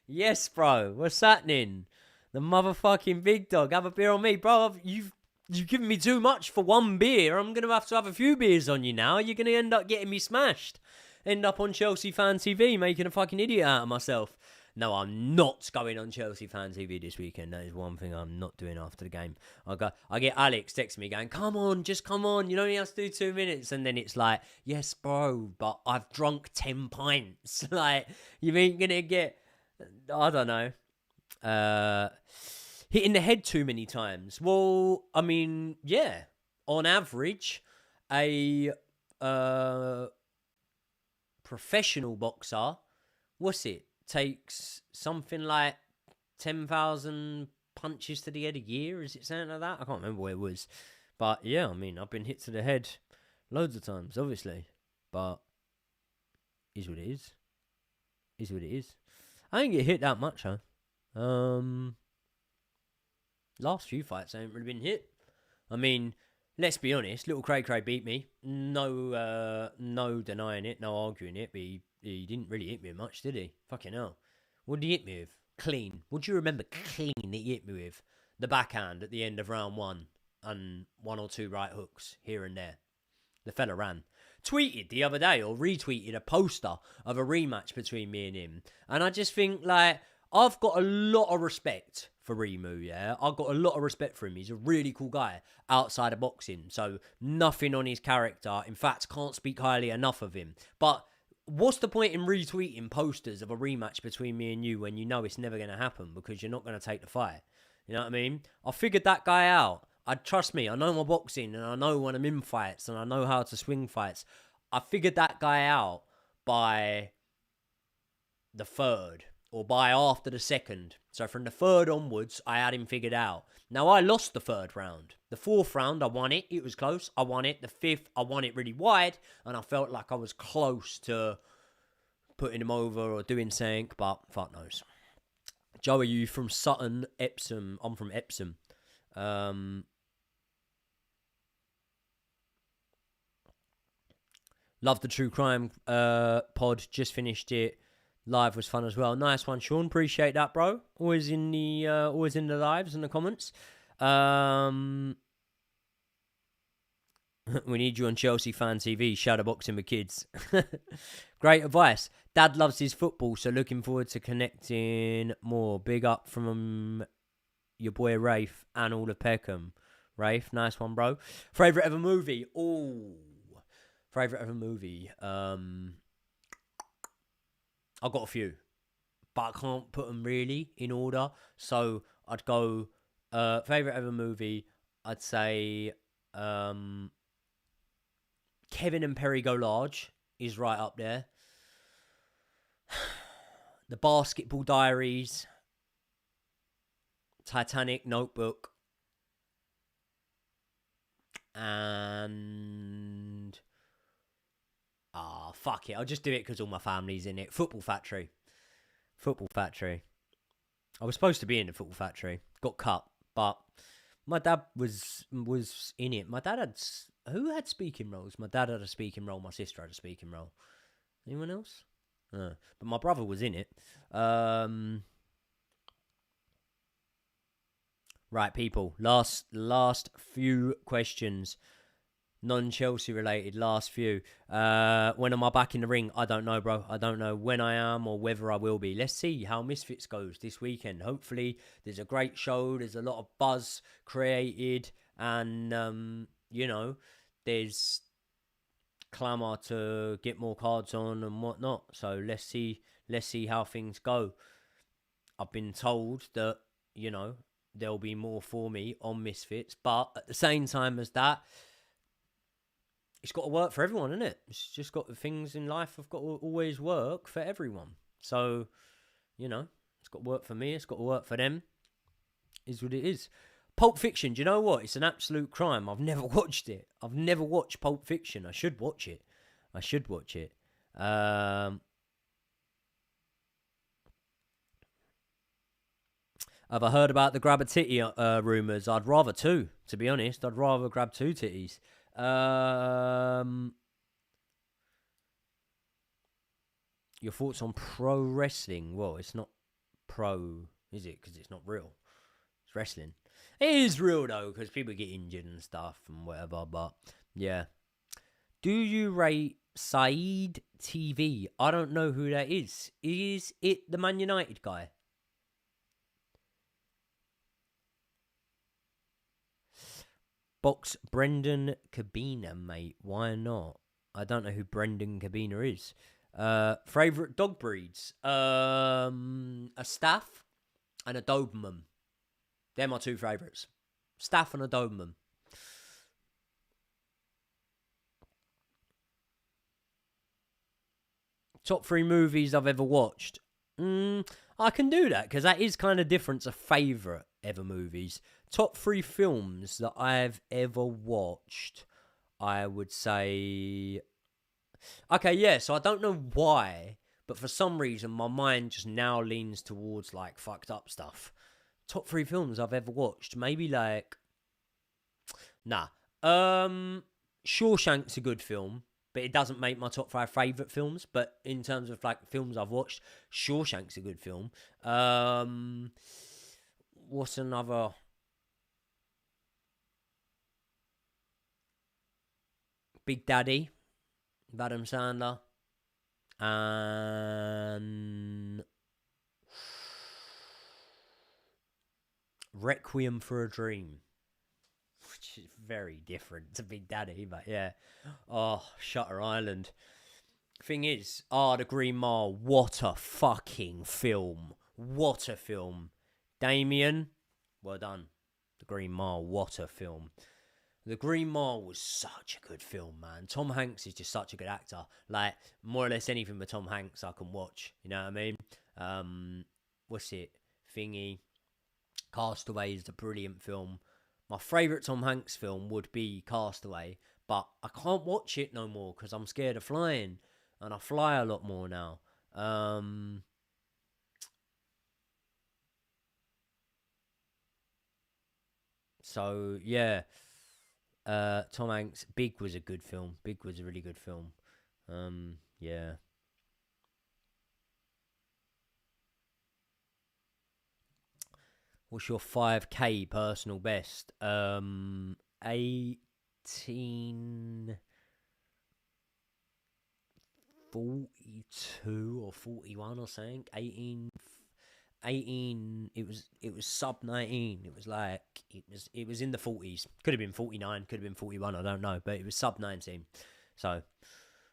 Yes, bro, what's happening? The motherfucking big dog. Have a beer on me, bro. You've given me too much for one beer. I'm going to have a few beers on you now. You're going to end up getting me smashed. End up on Chelsea Fan TV making a fucking idiot out of myself. No, I'm not going on Chelsea Fan TV this weekend. That is one thing I'm not doing after the game. I get Alex texting me going, come on, just come on. You only have to do 2 minutes. And then it's like, yes, bro, but I've drunk 10 pints. Like, you ain't going to get, I don't know. Hitting the head too many times. Well, I mean, yeah. On average, a professional boxer, what's it? Takes something like 10,000 punches to the head a year. Is it something like that? I can't remember what it was. But yeah, I mean, I've been hit to the head loads of times, obviously. But is what it is. Is what it is. I didn't get hit that much, huh? Last few fights I ain't really been hit. I mean, let's be honest, little Cray Cray beat me. No denying it, no arguing it, but he didn't really hit me much, did he? Fucking hell. What did he hit me with? Clean. What do you remember clean that he hit me with? The backhand at the end of round 1 and 1 or 2 right hooks here and there. The fella ran. Tweeted the other day or retweeted a poster of a rematch between me and him. And I just think, like, I've got a lot of respect for Rimu, yeah? I've got a lot of respect for him. He's a really cool guy outside of boxing. So nothing on his character. In fact, can't speak highly enough of him. But what's the point in retweeting posters of a rematch between me and you when you know it's never going to happen because you're not going to take the fight? You know what I mean? I figured that guy out. Trust me, I know my boxing and I know when I'm in fights and I know how to swing fights. I figured that guy out by the 3rd or by after the 2nd. So from the 3rd onwards, I had him figured out. Now, I lost the 3rd round. The 4th round, I won it. It was close. I won it. The 5th, I won it really wide. And I felt like I was close to putting him over or doing something, but fuck knows. Joe, are you from Sutton, Epsom? I'm from Epsom. Love the true crime pod. Just finished it. Live was fun as well. Nice one, Sean. Appreciate that, bro. Always in the lives and the comments. We need you on Chelsea Fan TV. Shadowboxing with kids. Great advice. Dad loves his football, so looking forward to connecting more. Big up from your boy Rafe and all of Peckham. Rafe, nice one, bro. Favourite ever movie? Oh. Favourite ever movie? I've got a few, but I can't put them really in order. So I'd go favourite ever movie. I'd say Kevin and Perry Go Large is right up there. The Basketball Diaries, Titanic, Notebook, and fuck it. I'll just do it because all my family's in it. Football Factory. I was supposed to be in the Football Factory. Got cut, but my dad was in it. My dad had... Who had speaking roles? My dad had a speaking role. My sister had a speaking role. Anyone else? But my brother was in it. Right, people. Last few questions. Non-Chelsea related, last few. When am I back in the ring? I don't know, bro. I don't know when I am or whether I will be. Let's see how Misfits goes this weekend. Hopefully, there's a great show. There's a lot of buzz created, and there's clamour to get more cards on and whatnot. So let's see how things go. I've been told that there'll be more for me on Misfits, but at the same time as that, it's got to work for everyone, isn't it? It's just got things in life have got to always work for everyone. So, it's got to work for me. It's got to work for them. Is what it is. Pulp Fiction, do you know what? It's an absolute crime. I've never watched it. I've never watched Pulp Fiction. I should watch it. Have I heard about the grab a titty rumours? I'd rather two, to be honest. I'd rather grab two titties. Your thoughts on pro wrestling? Well, it's not pro, is it? Because it's not real. It's wrestling. It is real, though, because people get injured and stuff and whatever. But, yeah. Do you rate Saeed TV? I don't know who that is. Is it the Man United guy? Box Brendan Cabina, mate. Why not? I don't know who Brendan Cabina is. Favourite dog breeds? A Staff and a Doberman. They're my two favourites. Staff and a Doberman. Top 3 movies I've ever watched. I can do that because that is kind of different to favourite ever movies. Top 3 films that I've ever watched, I would say... Okay, yeah, so I don't know why, but for some reason my mind just now leans towards, like, fucked up stuff. Top 3 films I've ever watched, maybe, like... Nah. Shawshank's a good film, but it doesn't make my top 5 favourite films, but in terms of, like, films I've watched, Shawshank's a good film. What's another... Big Daddy, Adam Sandler, and Requiem for a Dream, which is very different to Big Daddy, but yeah. Oh, Shutter Island. Thing is, The Green Mile, what a fucking film. What a film. Damien, well done. The Green Mile, what a film. The Green Mile was such a good film, man. Tom Hanks is just such a good actor. Like, more or less anything with Tom Hanks I can watch. You know what I mean? What's it? Thingy. Castaway is a brilliant film. My favourite Tom Hanks film would be Castaway, but I can't watch it no more because I'm scared of flying, and I fly a lot more now. So, yeah. Tom Hanks, Big was a good film. Big was a really good film. Yeah. What's your 5K personal best? 1842 or 41 or something. 18. It was sub 19. It was like it was in the 40s. Could have been 49, could have been 41, I don't know, but it was sub 19. So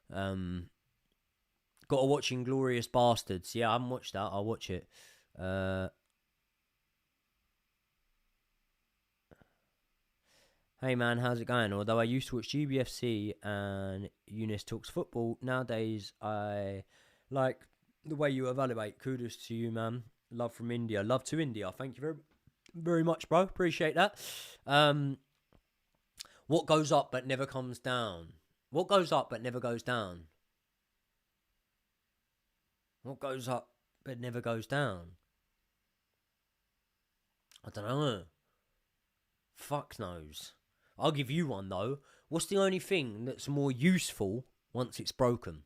got to watch Inglourious Bastards. Yeah, I haven't watched that. I'll watch it. Hey man, how's it going? Although I used to watch GBFC and Eunice Talks Football, nowadays I like the way you evaluate. Kudos to you, man. Love from India. Love to India. Thank you very, very much, bro. Appreciate that. What goes up but never comes down? What goes up but never goes down? What goes up but never goes down? I don't know. Fuck knows. I'll give you one, though. What's the only thing that's more useful once it's broken?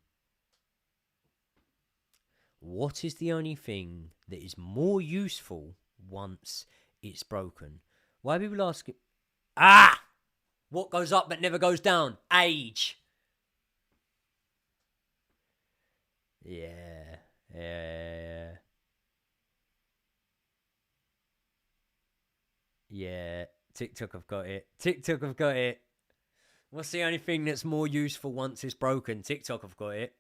What is the only thing that is more useful once it's broken? Why are people asking? Ah! What goes up but never goes down? Age. Yeah. Yeah. Yeah. TikTok, I've got it. TikTok, I've got it. What's the only thing that's more useful once it's broken? TikTok, I've got it.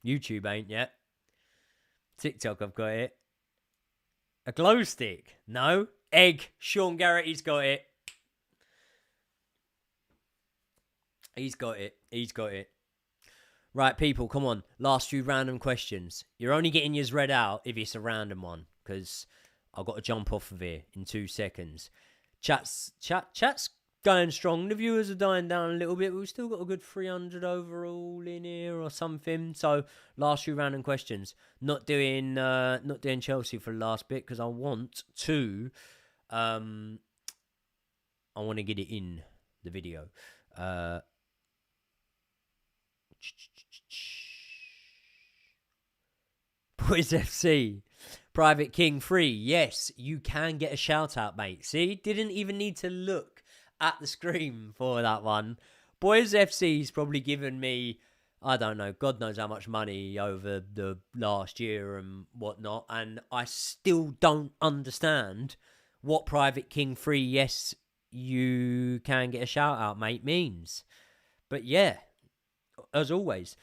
YouTube ain't yet. TikTok, I've got it. A glow stick? No. Egg. Sean Garrity's got it. He's got it. He's got it. Right, people, come on. Last few random questions. You're only getting yours read out if it's a random one, because I've got to jump off of here in 2 seconds. Chat's going strong. The viewers are dying down a little bit, but we've still got a good 300 overall in here or something. So, last few random questions. Not doing Chelsea for the last bit because I want to. I want to get it in the video. Boys FC, Private King free. Yes, you can get a shout out, mate. See, didn't even need to look at the screen for that one. Boys FC's probably given me, I don't know, God knows how much money over the last year and whatnot, and I still don't understand what Private King free, yes, you can get a shout out, mate, means. But yeah, as always.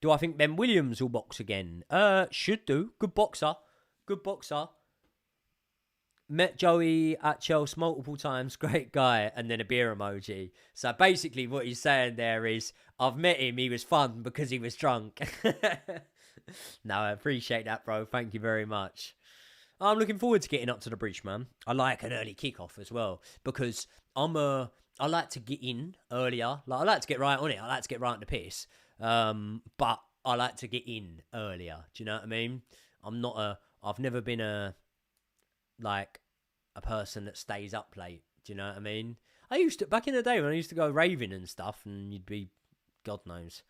Do I think Ben Williams will box again? Should do. Good boxer. Good boxer. Met Joey at Chelsea multiple times. Great guy. And then a beer emoji. So basically what he's saying there is, I've met him. He was fun because he was drunk. No, I appreciate that, bro. Thank you very much. I'm looking forward to getting up to the bridge, man. I like an early kickoff as well because I like to get in earlier. Like I like to get right on it. I like to get right on the piss. But I like to get in earlier. Do you know what I mean? I've never been a person that stays up late. Do you know what I mean? I used to, back in the day when I used to go raving and stuff, and you'd be, God knows,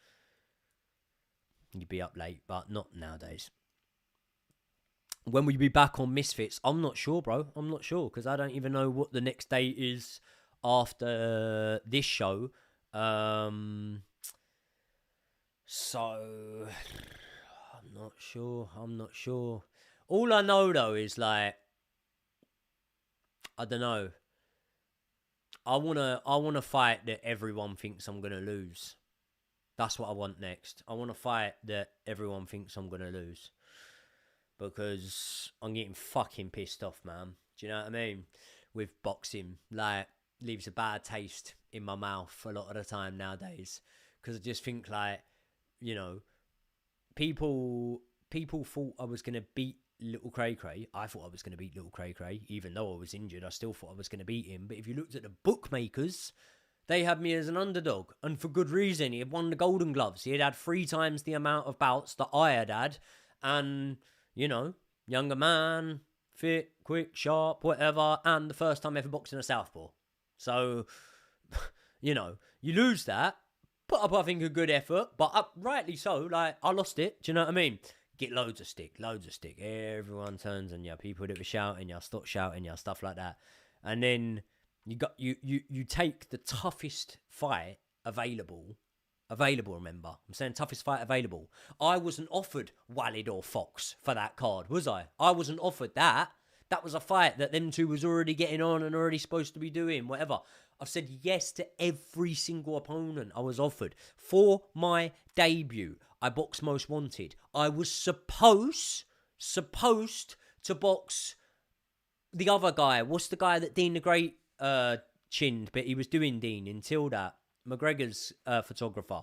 you'd be up late, but not nowadays. When will you be back on Misfits? I'm not sure, bro. I'm not sure, because I don't even know what the next day is after this show. So, I'm not sure. All I know, though, is, like, I don't know. I wanna fight that everyone thinks I'm going to lose. That's what I want next. I want to fight that everyone thinks I'm going to lose. Because I'm getting fucking pissed off, man. Do you know what I mean? With boxing. Like, leaves a bad taste in my mouth a lot of the time nowadays. Because I just think, like, you know, people thought I was going to beat Little Cray Cray. I thought I was going to beat Little Cray Cray. Even though I was injured, I still thought I was going to beat him. But if you looked at the bookmakers, they had me as an underdog. And for good reason. He had won the Golden Gloves. He had had 3 times the amount of bouts that I had. And, you know, younger man, fit, quick, sharp, whatever. And the first time ever boxing a southpaw. So, you know, you lose that. Put up, I think, a good effort, but rightly so. Like, I lost it. Do you know what I mean? Get loads of stick. Everyone turns on you. People that were shouting you, stop shouting you, stuff like that. And then you take the toughest fight available. Remember, I'm saying toughest fight available. I wasn't offered Walid or Fox for that card, was I? I wasn't offered that. That was a fight that them two was already getting on and already supposed to be doing, whatever. I've said yes to every single opponent I was offered. For my debut, I boxed Most Wanted. I was supposed to box the other guy. What's the guy that Dean the Great chinned, but he was doing Dean until that? McGregor's photographer.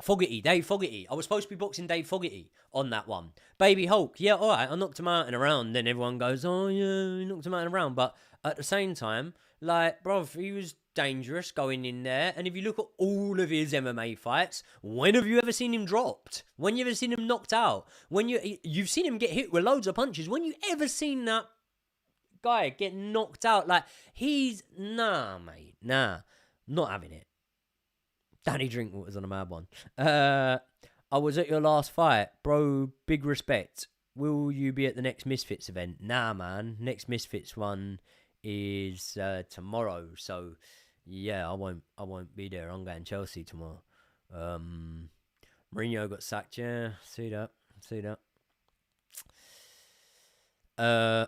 Dave Fogarty. I was supposed to be boxing Dave Fogarty on that one. Baby Hulk, yeah, all right, I knocked him out and around. Then everyone goes, oh, yeah, you knocked him out and around. But at the same time, like, bruv, he was dangerous going in there. And if you look at all of his MMA fights, when have you ever seen him dropped? When you ever seen him knocked out? When you've seen him get hit with loads of punches. When you ever seen that guy get knocked out? Like, nah, mate, nah, not having it. Danny Drinkwater's on a mad one. I was at your last fight. Bro, big respect. will you be at the next Misfits event? Nah, man. Next Misfits one is tomorrow. So yeah, I won't be there. I'm going Chelsea tomorrow. Mourinho got sacked. Yeah, see that. Uh,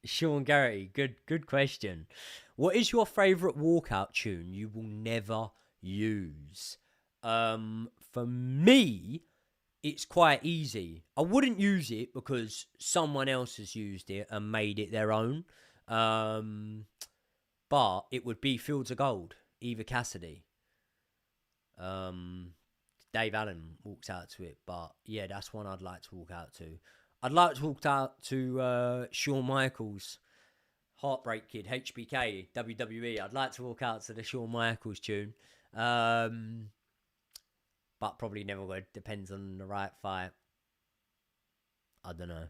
Sean Garrity, good question. What is your favourite walkout tune you will never use? For me, it's quite easy. I wouldn't use it because someone else has used it and made it their own. But it would be Fields of Gold, Eva Cassidy. Dave Allen walks out to it, but yeah, that's one I'd like to walk out to. I'd like to walk out to Shawn Michaels, Heartbreak Kid, HBK, WWE. I'd like to walk out to the Shawn Michaels tune. But probably never would. Depends on the right fight. I don't know.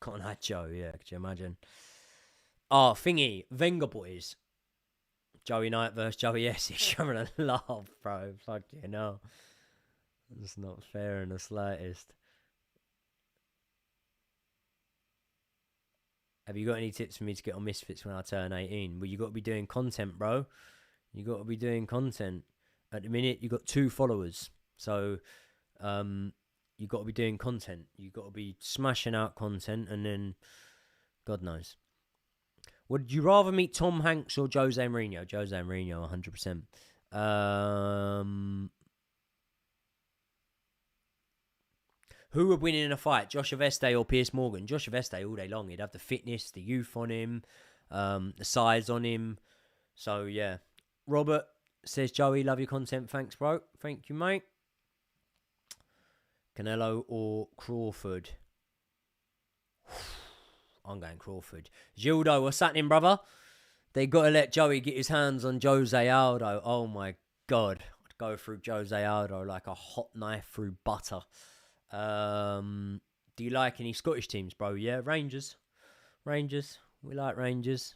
Can't hide Joe, yeah, could you imagine? Oh, thingy, Venga Boys. Joey Knight versus Joey Essex. You're having a laugh, bro. Fuck you, no. It's not fair in the slightest. Have you got any tips for me to get on Misfits when I turn 18? Well, you got to be doing content, bro. You got to be doing content. At the minute, you got 2 followers. So, you got to be doing content. You got to be smashing out content, and then, God knows. Would you rather meet Tom Hanks or Jose Mourinho? Jose Mourinho, 100%. Who would win in a fight, Josh Aveste or Piers Morgan? Josh Aveste all day long. He'd have the fitness, the youth on him, the size on him. So, yeah. Robert says, Joey, love your content. Thanks, bro. Thank you, mate. Canelo or Crawford? I'm going Crawford. Gildo, what's happening, brother? They got to let Joey get his hands on Jose Aldo. Oh, my God. I'd go through Jose Aldo like a hot knife through butter. Do you like any Scottish teams, bro? Yeah, Rangers. We like Rangers.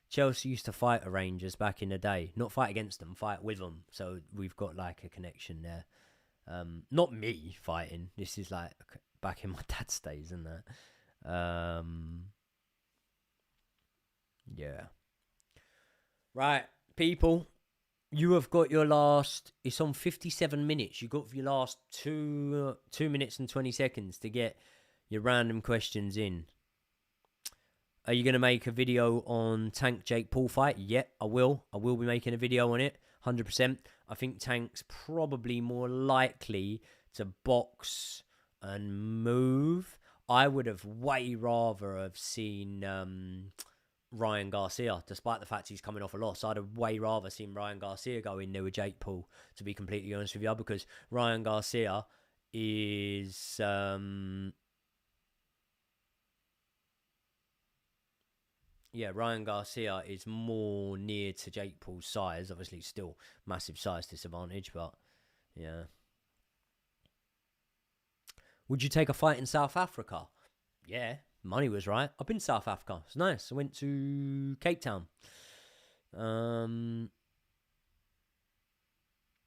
Chelsea used to fight the Rangers back in the day. Not fight against them, fight with them. So we've got like a connection there. Not me fighting. This is like back in my dad's days, isn't it? Yeah. Right, people. You have got your last... It's on 57 minutes. You've got your last 2 minutes and 20 seconds to get your random questions in. Are you going to make a video on Tank Jake Paul fight? Yeah, I will. I will be making a video on it. 100%. I think Tank's probably more likely to box and move. I would have way rather have seen... Ryan Garcia, despite the fact he's coming off a loss. I'd have way rather seen Ryan Garcia go in there with Jake Paul, to be completely honest with you, because Ryan Garcia is Ryan Garcia is more near to Jake Paul's size. Obviously still massive size disadvantage, but yeah. Would you take a fight in South Africa? Yeah. Money was right. I've been to South Africa. It's nice. I went to Cape Town.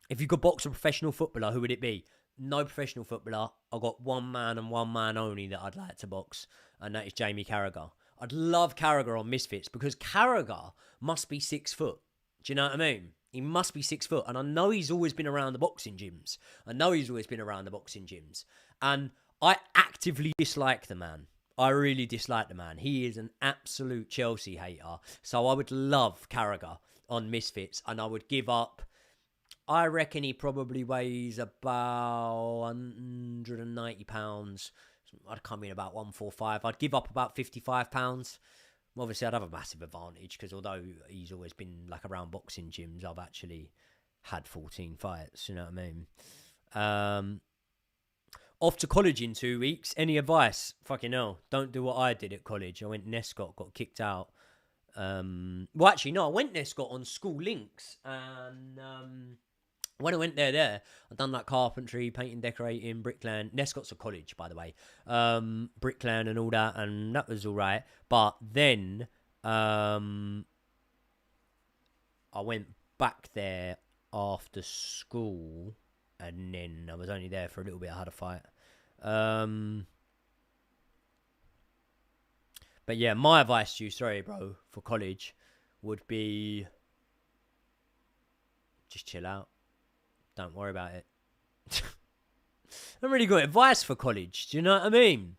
If you could box a professional footballer, who would it be? No professional footballer. I've got one man and one man only that I'd like to box, and that is Jamie Carragher. I'd love Carragher on Misfits because Carragher must be 6 foot. Do you know what I mean? He must be 6 foot. And I know he's always been around the boxing gyms. And I actively dislike the man. I really dislike the man. He is an absolute Chelsea hater. So I would love Carragher on Misfits. And I would give up... I reckon he probably weighs about 190 pounds. I'd come in about 145. I'd give up about 55 pounds. Obviously, I'd have a massive advantage because although he's always been like around boxing gyms, I've actually had 14 fights. You know what I mean? Off to college in 2 weeks. Any advice? Fucking hell. Don't do what I did at college. I went Nescott, got kicked out. Well, actually, no. I went Nescott on school links. And when I went there, I'd done like carpentry, painting, decorating, bricklaying. Nescott's a college, by the way. Bricklaying and all that. And that was all right. But then I went back there after school, and then I was only there for a little bit. I had a fight. But yeah, my advice to you, sorry, bro, for college would be just chill out. Don't worry about it. I haven't really got advice for college. Do you know what I mean?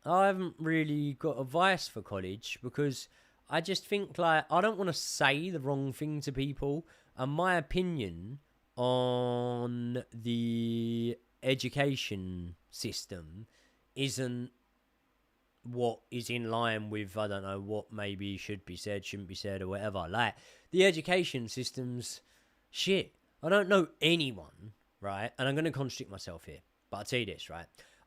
I haven't really got advice for college because I just think, like, I don't want to say the wrong thing to people. And my opinion on the education system isn't what is in line with, I don't know, what maybe should be said, shouldn't be said, or whatever. Like, the education system's shit. I don't know anyone, right? And I'm going to contradict myself here, but I'll tell you this, right?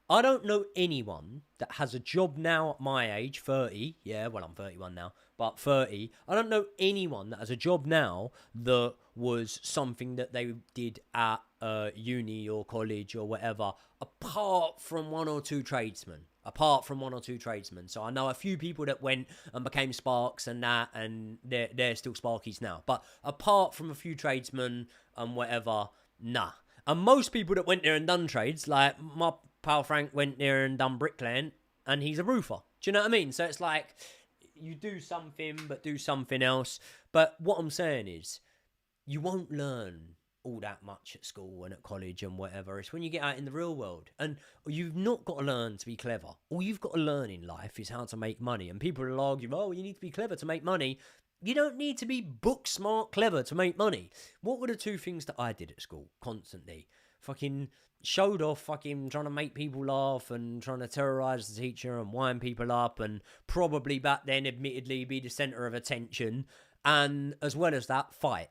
I don't know anyone that has a job now at my age, 30. Yeah, well, I'm 31 now, but 30. I don't know anyone that has a job now that was something that they did at uni or college or whatever, apart from one or two tradesmen. So I know a few people that went and became sparks and that, and they're still sparkies now. But apart from a few tradesmen and whatever, nah. And most people that went there and done trades, like my pal Frank went there and done bricklaying, and he's a roofer. Do you know what I mean? So it's like, you do something, but do something else. But what I'm saying is, you won't learn all that much at school and at college and whatever. It's when you get out in the real world. And you've not got to learn to be clever. All you've got to learn in life is how to make money. And people will argue, oh, you need to be clever to make money. You don't need to be book smart clever to make money. What were the two things that I did at school constantly? Fucking showed off, fucking trying to make people laugh and trying to terrorise the teacher and wind people up, and probably back then, admittedly, be the centre of attention. And as well as that, fight.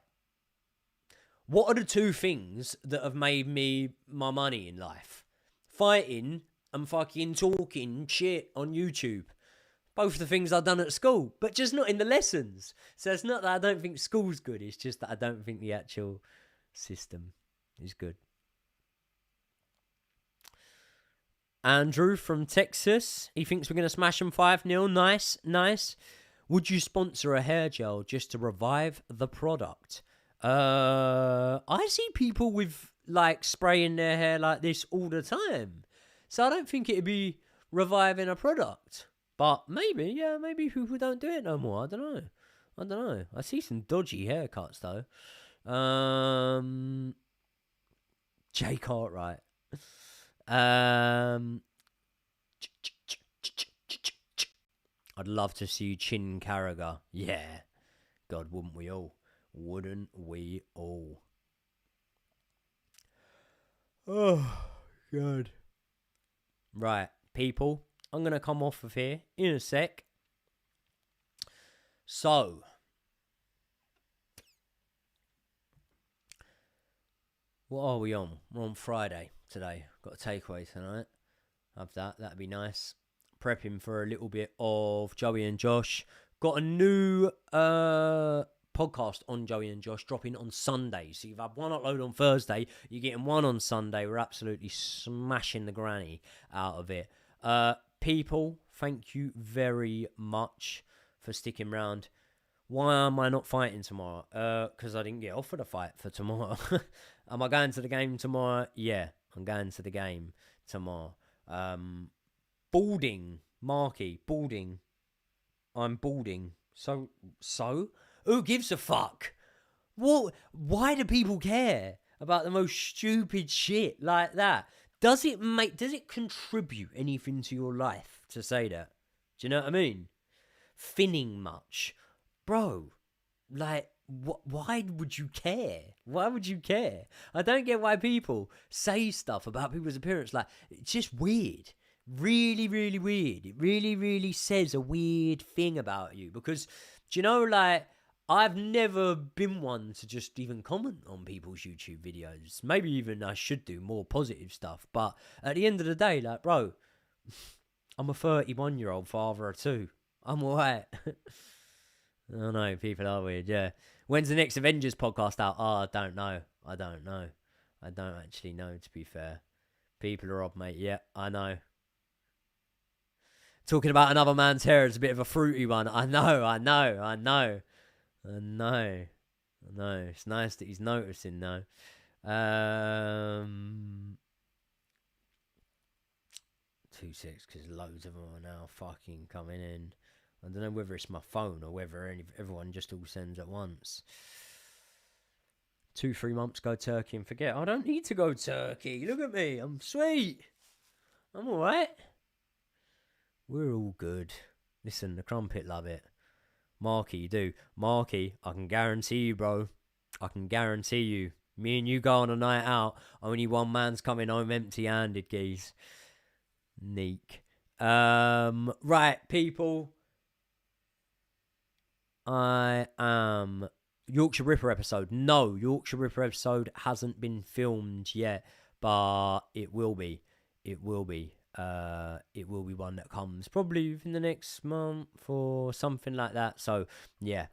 What are the two things that have made me my money in life? Fighting and fucking talking shit on YouTube. Both the things I've done at school, but just not in the lessons. So it's not that I don't think school's good, it's just that I don't think the actual system is good. Andrew from Texas, he thinks we're going to smash them 5-0. Nice. Would you sponsor a hair gel just to revive the product? I see people with, like, spraying their hair like this all the time. So I don't think it'd be reviving a product. But maybe people don't do it no more. I don't know. I see some dodgy haircuts, though. Jay Cartwright. I'd love to see Chin Carragher. Yeah. God, wouldn't we all? Oh, God. Right, people. I'm going to come off of here in a sec. So, what are we on? We're on Friday today. Got a takeaway tonight. Have that. That'd be nice. Prepping for a little bit of Joey and Josh. Got a new podcast on Joey and Josh dropping on Sunday. So you've had one upload on Thursday. You're getting one on Sunday. We're absolutely smashing the granny out of it. People, thank you very much for sticking around. Why am I not fighting tomorrow? Because I didn't get offered a fight for tomorrow. Am I going to the game tomorrow? Yeah, I'm going to the game tomorrow. Balding. Marky, balding. I'm balding. So? Who gives a fuck? What? Why do people care about the most stupid shit like that? Does it contribute anything to your life to say that? Do you know what I mean? Thinning much. Bro, like, why would you care? Why would you care? I don't get why people say stuff about people's appearance. Like, it's just weird. Really, really weird. It really, really says a weird thing about you. Because, do you know, like, I've never been one to just even comment on people's YouTube videos. Maybe even I should do more positive stuff. But at the end of the day, like, bro, I'm a 31-year-old father of two. I'm alright. I don't know, people are weird, yeah. When's the next Avengers podcast out? Oh, I don't know. I don't actually know, to be fair. People are odd, mate. Yeah, I know. Talking about another man's hair is a bit of a fruity one. I know. No, it's nice that he's noticing though. 2-6, because loads of them are now fucking coming in. I don't know whether it's my phone or whether everyone just all sends at once. 2-3 months go Turkey and forget. I don't need to go Turkey. Look at me. I'm sweet. I'm alright. We're all good. Listen, the crumpet love it. Marky, you do. Marky, I can guarantee you, bro. I can guarantee you. Me and you go on a night out. Only one man's coming home empty-handed, geez. Neek. Right, people. I am... Yorkshire Ripper episode. No, Yorkshire Ripper episode hasn't been filmed yet, but it will be. It will be. It will be one that comes probably within the next month or something like that. So, yeah,